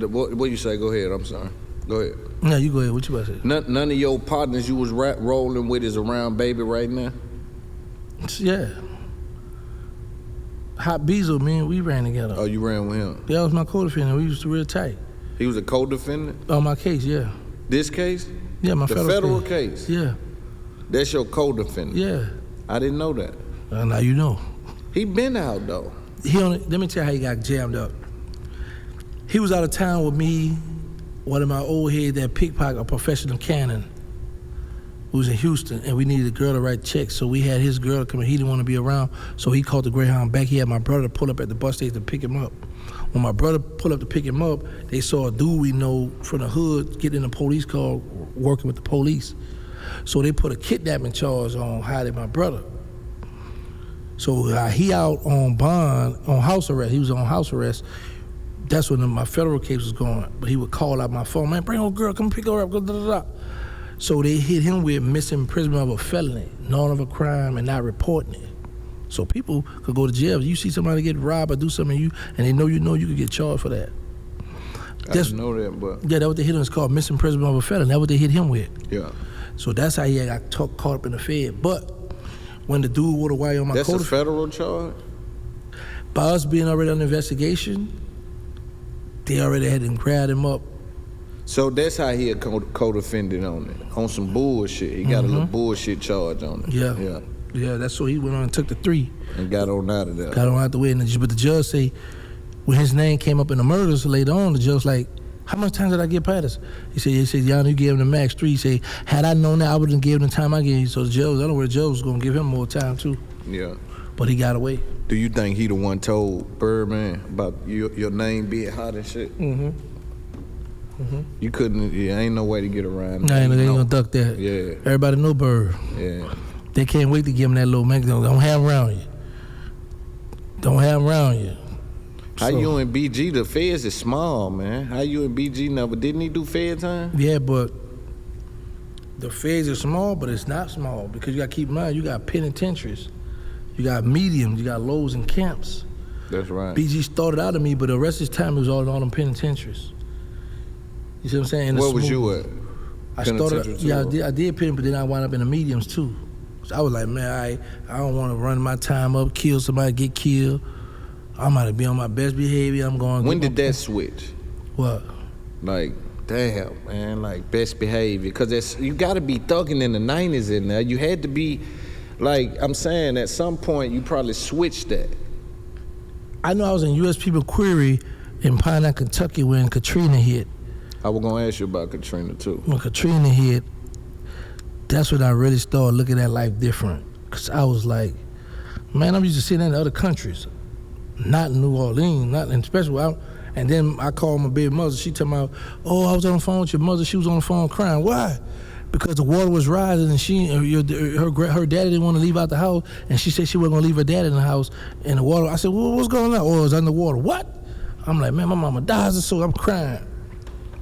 what you say? Go ahead, I'm sorry. Go ahead. No, you go ahead. What you about to say? None of your partners you was rolling with is around baby right now? Yeah. Hot Bezo, man, we ran together. Oh, you ran with him? Yeah, that was my co-defendant. We used to real tight. He was a co-defendant? On my case, yeah. This case? Yeah, my federal case. Yeah. That's your co-defendant? Yeah. I didn't know that. Now you know. He been out though. Let me tell you how he got jammed up. He was out of town with me, one of my old heads that pickpocket, a professional cannon, who was in Houston, and we needed a girl to write checks, so we had his girl come in. He didn't want to be around, so he called the Greyhound back. He had my brother pull up at the bus station to pick him up. When my brother pulled up to pick him up, they saw a dude we know from the hood get in a police car working with the police. So they put a kidnapping charge on Hottie, my brother. So he out on bond, on house arrest. He was on house arrest. That's when my federal case was going. But he would call out my phone, man, bring old girl, come pick her up, go da-da-da. So they hit him with misimprisonment of a felony, known of a crime, and not reporting it. So people could go to jail. If you see somebody get robbed or do something, and they know you could get charged for that. I didn't know that, but... Yeah, that's what they hit him. It's called misimprisonment of a felony. That's what they hit him with. Yeah. So that's how he got caught up in the Fed. But when the dude wore the wire on my That's a federal charge? By us being already under investigation, they already had to grab him up. So that's how he a co-defendant on it, on some bullshit. He got a little bullshit charge on it. Yeah, that's so he went on and took the 3. And got on out of there. Got on out the way. But the judge say, when his name came up in the murders later on, the judge like, how much time did I give Patterson? He said, y'all, you gave him the max 3. He said, had I known that, I wouldn't give him the time I gave you. So the judge, I don't know where the judge was going to give him more time too. Yeah. But he got away. Do you think he the one told Birdman about your name being hot and shit? You couldn't. Yeah, ain't no way to get around. Nah, they ain't gonna duck that. Yeah. Everybody know Bird. Yeah. They can't wait to give him that little man. Don't have him around you. Don't have him around you. How you and BG? The feds is small, man. How you and BG never? Didn't he do fed time? Yeah, but the feds are small, but it's not small because you got to keep in mind you got penitentiaries, you got mediums, you got lows and camps. That's right. BG started out of me, but the rest of his time he was all in all them penitentiaries. You see what I'm saying? Where was you at? I started. Yeah, I did pen, but then I wound up in the mediums too. So I was like, man, I don't want to run my time up, kill somebody, get killed. I'm about to be on my best behavior. I'm going. When did that switch? What? Like, damn, man, like best behavior. Because you got to be thugging in the 90s in there. You had to be, like, I'm saying at some point you probably switched that. I know I was in U.S. People Query in Pine, Kentucky when Katrina hit. I was going to ask you about Katrina too. When Katrina hit, that's when I really started looking at life different. Because I was like, man, I'm used to seeing that in other countries. Not in New Orleans, not in special. And then I called my baby mother. She told me, oh, I was on the phone with your mother. She was on the phone crying. Why? Because the water was rising and her daddy didn't want to leave out the house. And she said she wasn't going to leave her dad in the house in the water. I said, well, what's going on? Oh, it was underwater. What? I'm like, man, my mama dies, so I'm crying.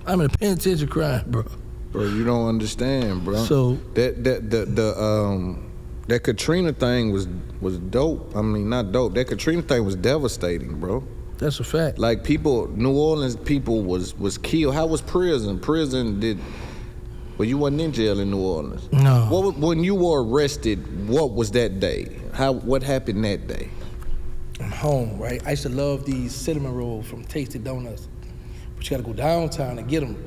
I'm in the penitentiary crying, bro. Bro, you don't understand, bro. So that Katrina thing was dope. I mean, not dope. That Katrina thing was devastating, bro. That's a fact. Like New Orleans people was killed. How was prison? Well, you wasn't in jail in New Orleans. No. When you were arrested, what was that day? What happened that day? I'm home, right? I used to love these cinnamon rolls from Tasted Donuts. But you gotta go downtown to get them.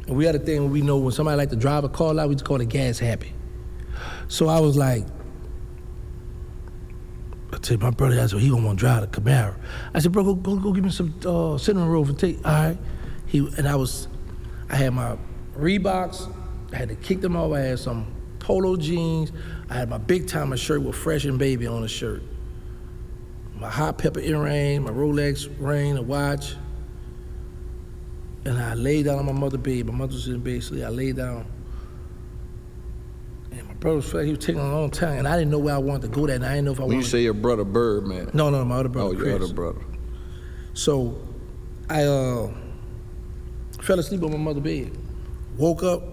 And we had a thing where we know when somebody like to drive a car out, we just call it gas happy. So I was like, I said, my brother asked me, he gonna want to drive the Camaro. I said, bro, go give me some cinnamon rolls and take. All right. I had my Reeboks. I had to kick them off. I had some polo jeans. I had my big timer shirt with Fresh and Baby on the shirt. My hot pepper earring, my Rolex ring, a watch. And I laid down on my mother's bed. My mother was in bed, so I laid down. And my brother was he was taking a long time, and I didn't know where I wanted to go that night. I didn't know if I wanted. When you say your brother Birdman? No, my other brother. Oh, Chris. your other brother. So I fell asleep on my mother's bed. Woke up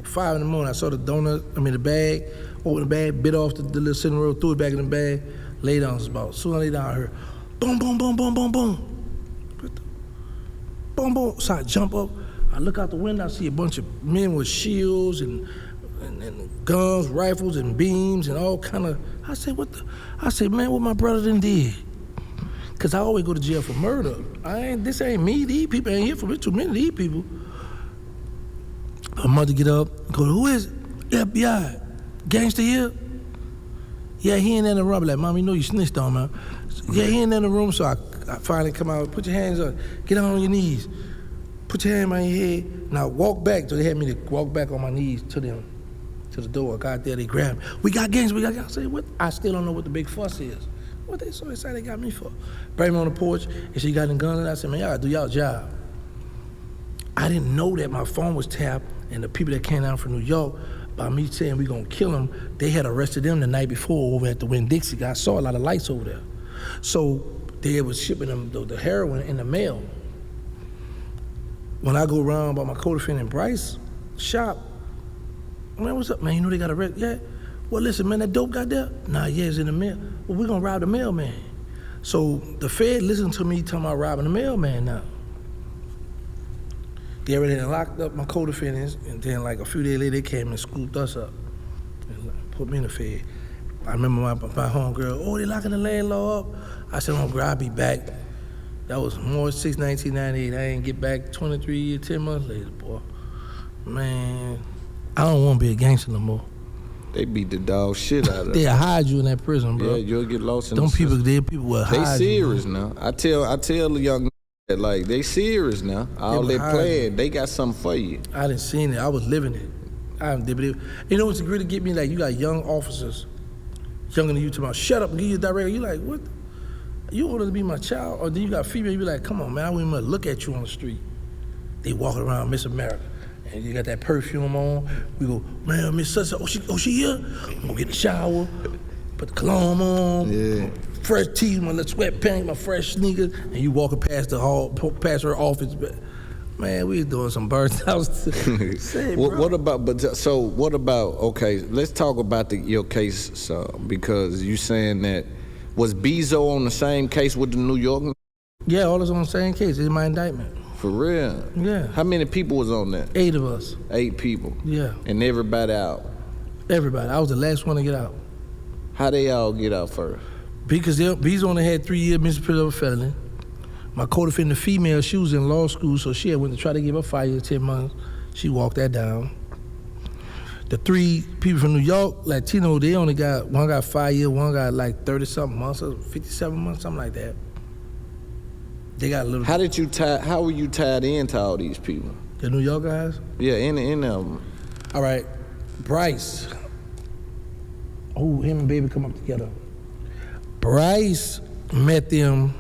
5 in the morning. I saw the the bag. Opened the bag, bit off the little cinnamon roll, threw it back in the bag, laid down. As soon as I lay down, I heard boom, boom, boom, boom, boom, boom. Boom, boom. So I jump up. I look out the window. I see a bunch of men with shields and guns, rifles, and beams and all kind of. I say, man, what my brother done did? Cause I always go to jail for murder. This ain't me. These people ain't here for me. Too many of these people. My mother get up, go, who is it? FBI. Gangster here? Yeah, he ain't in the room. I'm like, Mom, you know you snitched on, man. Yeah, he ain't in the room, so I finally come out, put your hands up, get on your knees. Put your hand on your head. Now walk back. So they had me to walk back on my knees to the door. I got there, they grabbed me. We got gangs, I say, what? I still don't know what the big fuss is. What they so excited they got me for? Bring me on the porch, and she got the gun, and I said, man, y'all gotta do y'all job. I didn't know that my phone was tapped, and the people that came down from New York, by me saying we gonna kill them, they had arrested them the night before over at the Winn-Dixie. I saw a lot of lights over there. So they was shipping them the heroin in the mail. When I go around by my co-defendant Bryce shop, man, what's up, man? You know they got arrested? Yeah. Well, listen, man, that dope got there? Nah, yeah, it's in the mail. Well, we're gonna rob the mailman. So the Fed listened to me talking about robbing the mailman now. They already locked up my co-defendants, and then like a few days later, they came and scooped us up and put me in the Fed. I remember my homegirl, oh, they locking the landlord up. I said, homegirl, I'll be back. That was March 6, 1998. I didn't get back 23 years, 10 months later, boy. Man, I don't want to be a gangster no more. They beat the dog shit out of They'll hide you in that prison, bro. Yeah, you'll get lost in Them the people, system. people will hide They you. serious now. I tell the young that like they serious now. All they playing, they got something for you. I didn't see it. I was living it. You know what's great to get me? Like you got young officers, younger than you, talking about shut up and give you a direct. You like what? You order to be my child, or then you got female. You be like, come on, man, I wouldn't even look at you on the street. They walking around Miss America. And you got that perfume on. We go, man, Miss Such, oh she here? I'm gonna get in the shower, put the cologne on, fresh tees, my little sweatpants, my fresh sneakers, and you walking past the hall, past her office. Man, we was doing some burnt house. What about, okay, let's talk about your case, because you saying that, was Bezo on the same case with the New York? Yeah, all is on the same case, it's my indictment. For real? Yeah. How many people was on that? 8 of us. 8 people? Yeah. And everybody out? Everybody. I was the last one to get out. How they all get out first? Because Bezo only had 3 years misdemeanor of a felony. My co-defendant, female, she was in law school, so she had went to try to give her 5 years, 10 months. She walked that down. The 3 people from New York, Latino, they only got, one got 5 years, one got like 30-something months, or 57 months, something like that. They got a little. How were you tied into all these people? The New York guys? Yeah, any of them. All right, Bryce. Oh, him and Baby come up together. Bryce met them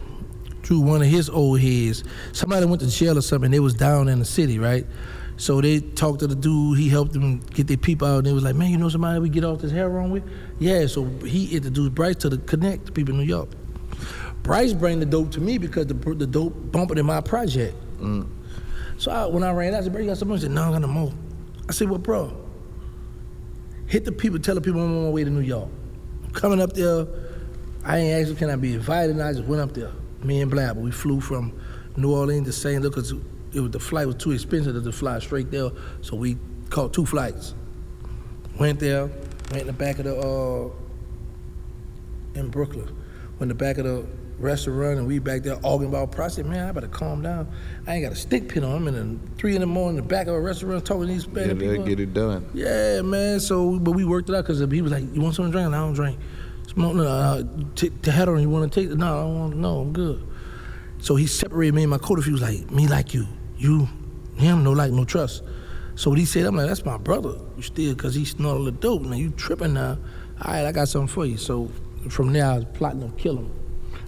through one of his old heads. Somebody went to jail or something, they was down in the city, right? So they talked to the dude, he helped them get their people out, and they was like, man, you know somebody we get off this heroin with? Yeah, so he introduced Bryce to the connect, the people in New York. Bryce bring the dope to me because the dope bumping in my project. So when I ran out, I said, bro, you got some more? He said, no, I got no more. I said, well, bro, hit the people, tell the people I'm on my way to New York. I'm coming up there, I ain't asked, can I be invited? And I just went up there, me and Blab. We flew from New Orleans to St. Louis because the flight was too expensive to fly straight there, so we caught 2 flights. Went there, went in the back of the, in Brooklyn, went in the back of the restaurant, and we back there arguing about price. I said, man, I better calm down. I ain't got a stick pin on. I'm in 3 in the morning in the back of a restaurant talking to these Spanish people. Yeah, get it done. Yeah, man, but we worked it out because he was like, you want something to drink? And I don't drink. Smoke, to head on, you want to take it? No, I don't want, no, I'm good. So he separated me and my co-defendant. He was like, me like you, him, no like, no trust. So what he said, I'm like, that's my brother. You still, because he snorted the dope. Now you tripping now. All right, I got something for you. So from there, I was plotting to kill him.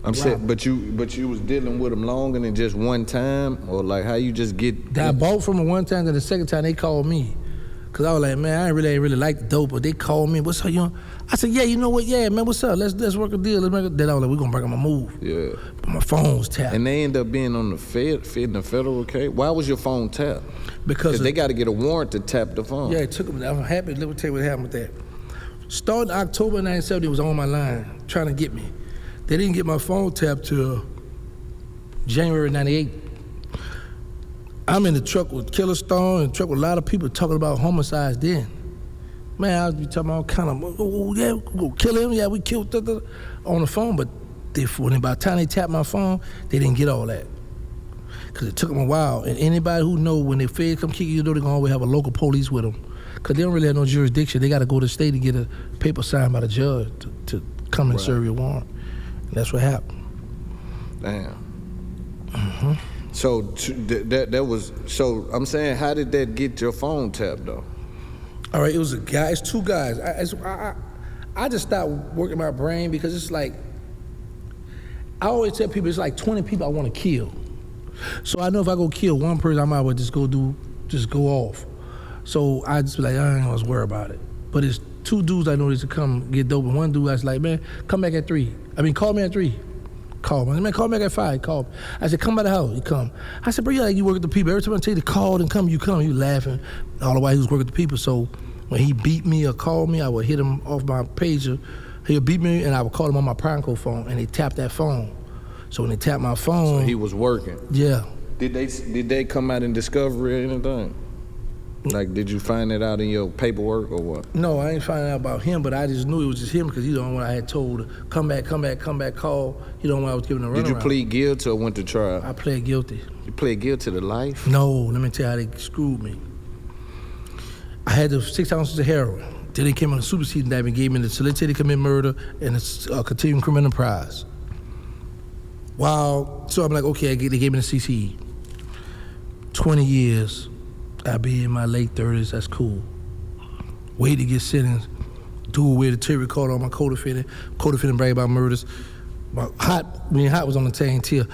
I'm saying, but you was dealing with him longer than just one time, or like how you just get? I bought from him one time, then the second time they called me, cause I was like, man, I ain't really like the dope, but they called me. What's up, you? I said, yeah, you know what? Yeah, man, what's up? Let's work a deal. Then I was like, we gonna break up my move. Yeah. But my phone was tapped. And they end up being on the federal case. Why was your phone tapped? Because they got to get a warrant to tap the phone. Yeah, it took them. I'm happy. Let me tell you what happened with that. Starting October 1970, it was on my line trying to get me. They didn't get my phone tapped till January 98. I'm in the truck with Killer Stone and truck with a lot of people talking about homicides then. Man, I was be talking about kind of, oh yeah, we go kill him, yeah, we killed on the phone, but by the time they tapped my phone, they didn't get all that. Cause it took them a while, and anybody who know when they feds come kick you, they're gonna always have a local police with them. Cause they don't really have no jurisdiction, they gotta go to the state and get a paper signed by the judge to come and serve your warrant. That's what happened. Damn. Mm-hmm. So that was, so I'm saying, how did that get your phone tapped though? All right, it was a guy, it's 2 guys. I just stopped working my brain because it's like, I always tell people it's like 20 people I want to kill. So I know if I go kill one person, I might as well just go off. So I just be like, I ain't gonna worry about it. But it's 2 dudes I know that to come get dope, and one dude I was like, man, come back at 3. Call me at 3. Call me. Man, call me back at 5. Call me. I said, come by the house. He come. I said, bro, you work with the people. Every time I tell you to call and come, you come. You laughing all the while he was working with the people. So when he beat me or called me, I would hit him off my pager. He'll beat me, and I would call him on my Pronco phone, and they tapped that phone. So when they tapped my phone, so he was working. Yeah. Did they come out in discovery or anything? Like, did you find it out in your paperwork or what? No, I ain't finding out about him, but I just knew it was just him because he the only one I had told to come back, call. He the only one I was giving a runaround. Did you plead guilty or went to trial? I pled guilty. You pled guilty to life? No, let me tell you how they screwed me. I had the 6 ounces of heroin. Then they came on a supersede indictment, gave me the solicited to commit murder and a continuing criminal enterprise. Wow, so I'm like, okay, they gave me the CCE. 20 years. I'll be in my late 30s, that's cool. Wait to get sentenced, do away the tape recorder on my co-defendant brag about murders. Me and Hot was on the same tier.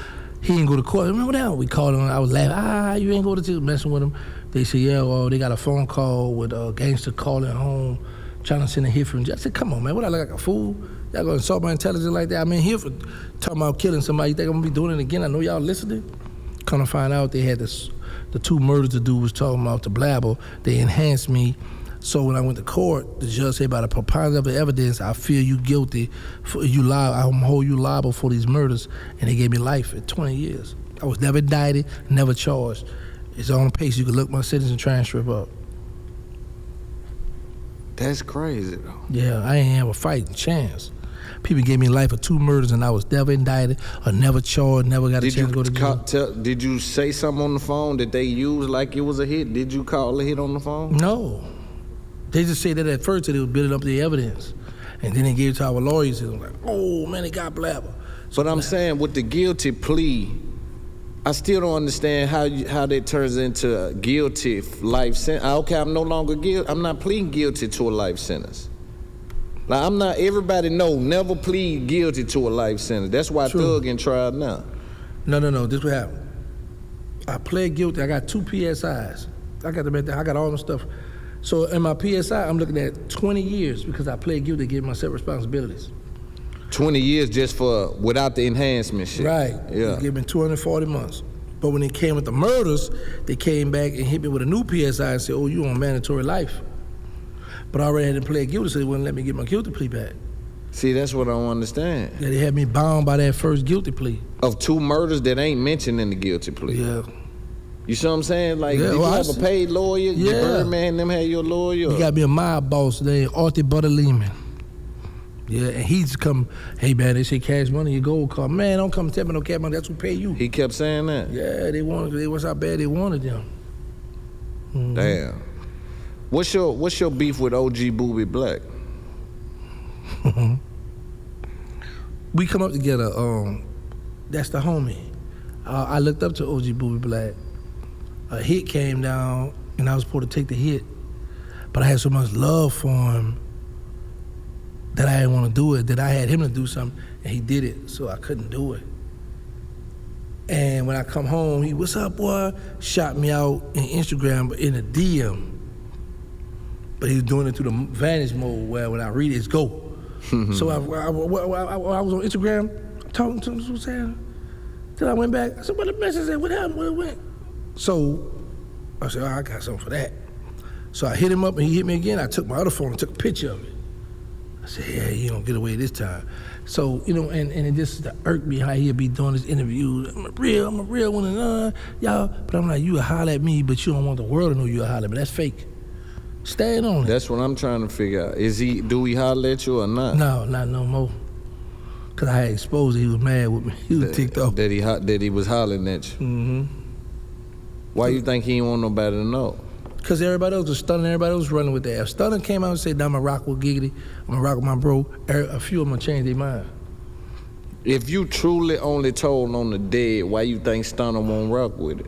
He didn't go to court. Remember that? We called him. I was laughing. You ain't go to jail, messing with him. They said, yeah, well, they got a phone call with Gangster calling home, trying to send a hit from jail. I said, come on, man. What, I look like a fool? Y'all gonna insult my intelligence like that? I'm in here for talking about killing somebody. You think I'm gonna be doing it again? I know y'all listening. Come to find out, they had the 2 murders the dude was talking about, the blabber. They enhanced me. So when I went to court, the judge said, by the preponderance of the evidence, I feel you guilty. I'm gonna hold you liable for these murders. And they gave me life at 20 years. I was never indicted, never charged. It's on the page. You can look my citizen transcript up. That's crazy, though. Yeah, I ain't have a fighting chance. People gave me life for 2 murders, and I was never indicted or never charged, never got a chance to go to jail. Did you say something on the phone that they used like it was a hit? Did you call a hit on the phone? No. They just said that at first that they were building up the evidence. And then they gave it to our lawyers, and it was like, oh, man, they got blabber. But I'm saying with the guilty plea, I still don't understand how that turns into a guilty life sentence. Okay, I'm no longer guilty. I'm not pleading guilty to a life sentence. Like, I'm not, everybody know, never plead guilty to a life sentence. That's why Thug in trial now. No, this what happened. I pled guilty, I got 2 PSIs. I got all the stuff. So in my PSI, I'm looking at 20 years because I pled guilty, gave myself responsibilities. 20 years just for, without the enhancement shit. Right, yeah. They gave me 240 months. But when they came with the murders, they came back and hit me with a new PSI and said, oh, you on mandatory life. But I already had to pled guilty, so they wouldn't let me get my guilty plea back. See, that's what I don't understand. Yeah, they had me bound by that first guilty plea. Of 2 murders that ain't mentioned in the guilty plea. Yeah. You see what I'm saying? Like, yeah, did you have a paid lawyer? Yeah. Birdman, them had your lawyer? You got me a mob boss named Arthur Butter Lehman. Yeah, and he's come, hey man, they say cash money, your gold card. Man, don't come tell me no cash money, that's who pay you. He kept saying that? Yeah, they was how bad they wanted them. Mm-hmm. Damn. What's your beef with OG Boobie Black? We come up together, that's the homie. I looked up to OG Boobie Black. A hit came down and I was supposed to take the hit, but I had so much love for him that I didn't want to do it, that I had him to do something, and he did it, so I couldn't do it. And when I come home, he, what's up, boy? Shot me out in Instagram, but in a DM. But he was doing it through the Vantage mode, where when I read it, it's go. So I was on Instagram, talking to him, saying, till I went back, I said, what the message said? What happened? Where it went? So I said, oh, I got something for that. So I hit him up and he hit me again. I took my other phone and took a picture of it. I said, yeah, you don't get away this time. So, you know, and it just irked me how he'd be doing this interview. I'm a real one and y'all. But I'm like, you a holler at me, but you don't want the world to know you a holler at me. That's fake. Stand on it. That's what I'm trying to figure out. Do he holler at you or not? No, not no more. Cause I had exposed it, he was mad with me. He was ticked off. That he was hollering at you. Mm-hmm. Why you think he didn't want nobody to know? Because everybody else was stunning, everybody else was running with that. If Stunner came out and said, I'm going to rock with Giggity, I'm going to rock with my bro, a few of them will change their mind. If you truly only told on the dead, why you think Stunner won't rock with it?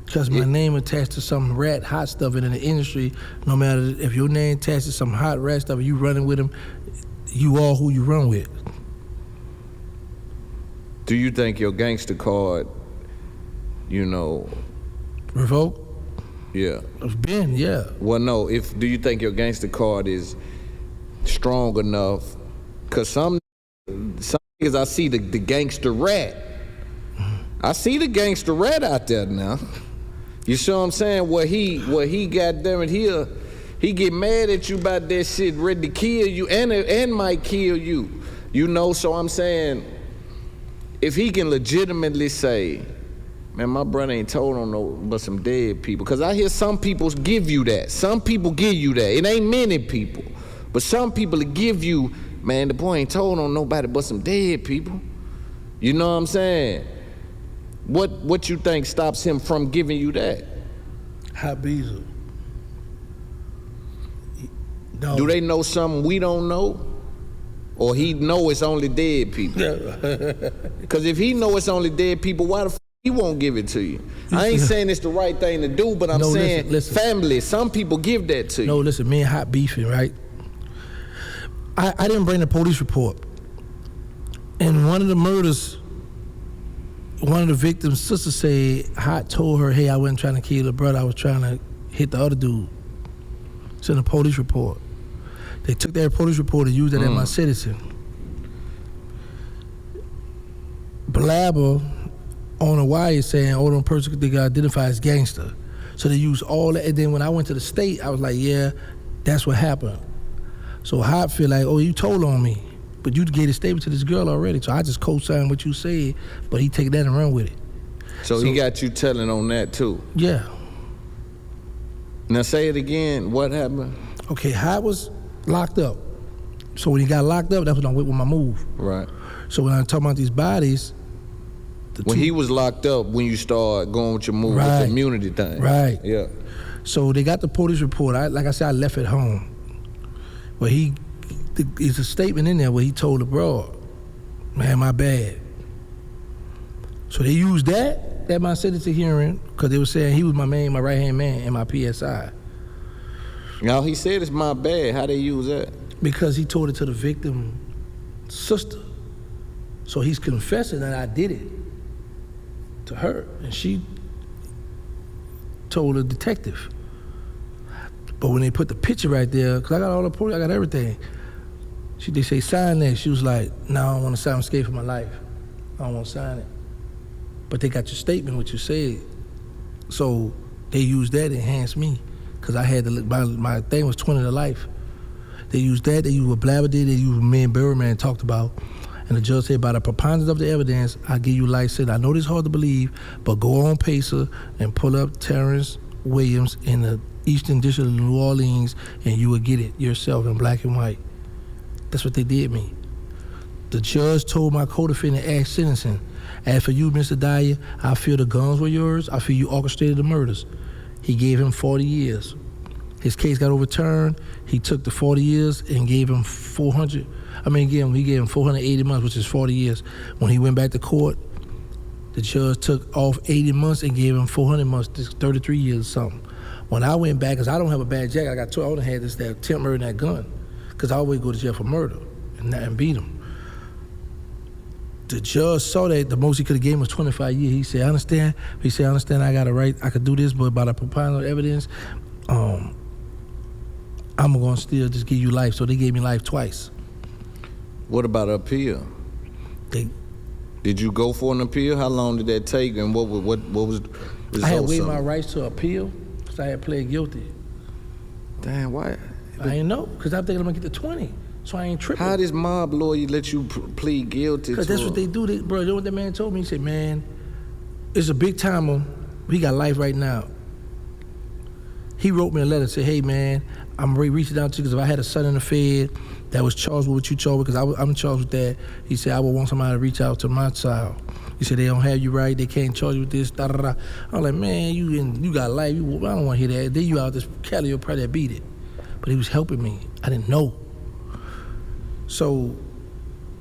Because my name attached to some hot stuff in the industry. No matter if your name attached to some hot rat stuff and you running with them, you are who you run with. Do you think your gangster card, revoked? Yeah. It's been, yeah. Well, no, do you think your gangster card is strong enough? Because some niggas, I see the gangster rat. I see the gangster rat out there now. You see what I'm saying? What he got them and he get mad at you about that shit, ready to kill you and might kill you. So I'm saying, if he can legitimately say, man, my brother ain't told on no but some dead people. Because I hear some people give you that. Some people give you that. It ain't many people. But some people give you, man, the boy ain't told on nobody but some dead people. You know what I'm saying? What you think stops him from giving you that? Hot Bezo. No. Do they know something we don't know? Or he know it's only dead people? Because if he know it's only dead people, why the f he won't give it to you? I ain't saying it's the right thing to do, but I'm saying listen. Family, some people give that to you. No, listen, me and Hot beefing, right? I didn't bring the police report. And one of the murders one of the victims' sisters said Hot told her, hey, I wasn't trying to kill her brother, I was trying to hit the other dude. It's in a police report. They took that police report and used it as my citizen. Blabber on a wire saying all them persons they got identified as gangster. So they used all that, and then when I went to the state, I was like, yeah, that's what happened. So Hot feel like, oh, you told on me, but you gave a statement to this girl already, so I just co-signed what you said, but he take that and run with it. So he got you telling on that too? Yeah. Now say it again, what happened? Okay, Hot was locked up. So when he got locked up, that's when I went with my move. Right. So when I'm talking about these bodies, when he was locked up, when you start going with your move, with the immunity thing. Right. Yeah. So they got the police report. Like I said, I left it home. But it's a statement in there where he told the broad, man, my bad. So they used that at my sentencing hearing because they were saying he was my man, my right-hand man, and my PSI. Now he said it's my bad. How they use that? Because he told it to the victim's sister. So he's confessing that I did it to her, and she told the detective. But when they put the picture right there, because I got all the police, I got everything. They say, sign that. She was like, no, I don't want to sign, I'm scared for my life. I don't want to sign it. But they got your statement, what you said. So they used that to enhance me, because I had to, my thing was 20 to life. They used that, they used what Blabber did, they used what me and Birdman talked about. And the judge said, by the preponderance of the evidence, I give you life sentence. I know this is hard to believe, but go on Pacer and pull up Terrance Williams in the Eastern District of New Orleans, and you will get it yourself in black and white. That's what they did me. The judge told my co-defendant, ask sentencing, as for you, Mr. Dyer, I feel the guns were yours, I feel you orchestrated the murders. He gave him 40 years. His case got overturned. He took the 40 years and gave him 400. He gave him 480 months, which is 40 years. When he went back to court, the judge took off 80 months and gave him 400 months, 33 years or something. When I went back, because I don't have a bad jacket, I got told I would have had that attempt murder and that gun, because I always go to jail for murder and beat him. The judge saw that the most he could have gave him was 25 years. He said, I understand. He said, I understand I got a right, I could do this, but by the preponderance of evidence, I'm gonna still just give you life. So they gave me life twice. What about appeal? Did you go for an appeal? How long did that take, and what was the result? I had waived my rights to appeal because I had pled guilty. Damn, why? I ain't know, because I'm thinking I'm gonna get to 20, so I ain't tripping. How does mob lawyer let you plead guilty? Because that's what they do. Bro, you know what that man told me? He said, man, it's a big timer. He got life right now. He wrote me a letter and said, hey, man, I'm reaching out to you because if I had a son in the Fed that was charged with what you charged with, because I'm charged with that, he said, I would want somebody to reach out to my child. He said, they don't have you right, they can't charge you with this, da-da-da. I'm like, man, you got life, I don't want to hear that. Then you out this Cali, you'll probably beat it. But he was helping me. I didn't know. So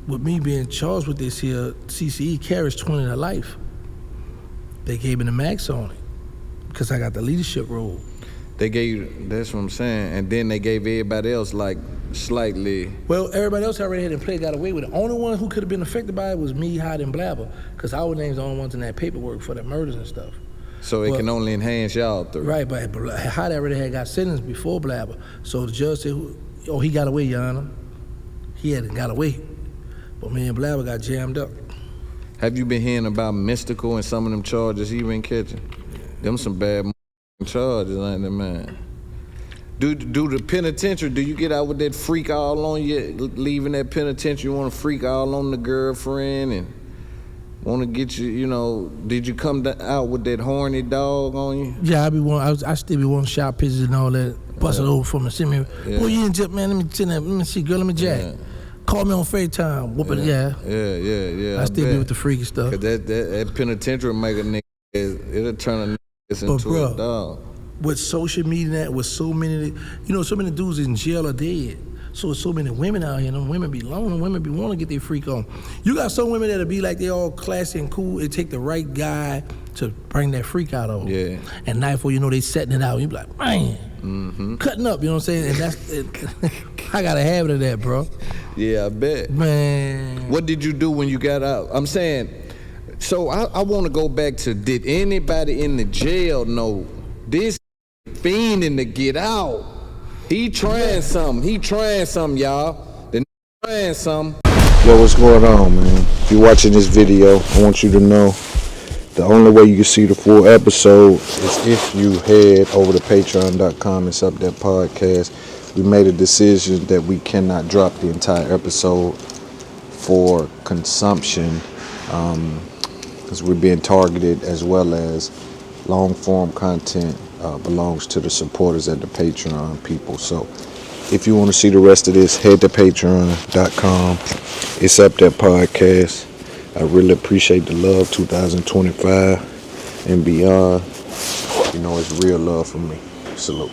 with me being charged with this here, CCE carries 20 to life. They gave me the max on it because I got the leadership role. They gave, that's what I'm saying, and then they gave everybody else like slightly. Well, everybody else already had in play got away with it. The only one who could have been affected by it was me, Hot, and Blabber, because our names the only ones in that paperwork for the murders and stuff. So it can only enhance y'all through. Right, but Hot already had got sentenced before Blabber. So the judge said, oh, he got away, Your Honor. He hadn't got away. But me and Blabber got jammed up. Have you been hearing about Mystical and some of them charges he been catching? Them some bad charges, ain't they, man? Do the penitentiary, do you get out with that freak all on you, leaving that penitentiary, you want to freak all on the girlfriend and want to get you, did you come out with that horny dog on you? Yeah, I still be wanting shot pictures and all that, bust it over for me, send me, boy, you ain't just, man, let me see, girl, let me jack. Yeah. Call me on FaceTime, whoop it, Yeah. I still be with the freaky stuff. Cause that penitentiary make a nigga, it'll turn a nigga into a dog. With social media, with so many, so many dudes in jail are dead. So many women out here, and them women be lonely, women be want to get their freak on. You got some women that'll be like they all classy and cool. It take the right guy to bring that freak out of them. Yeah. And night before they setting it out, you be like, man, cutting up, you know what I'm saying? And that's, I got a habit of that, bro. Yeah, I bet. Man. What did you do when you got out? I'm saying, So I want to go back to, did anybody in the jail know this fiending to get out? He trying something. Y'all. The trying something. Yo, what's going on, man? If you're watching this video, I want you to know the only way you can see the full episode is if you head over to patreon.com and sub that podcast. We made a decision that we cannot drop the entire episode for consumption because we're being targeted, as well as long form content belongs to the supporters at the Patreon people. So if you want to see the rest of this, head to patreon.com. It's up that podcast. I really appreciate the love. 2025 and beyond, you know, it's real love from me. Salute.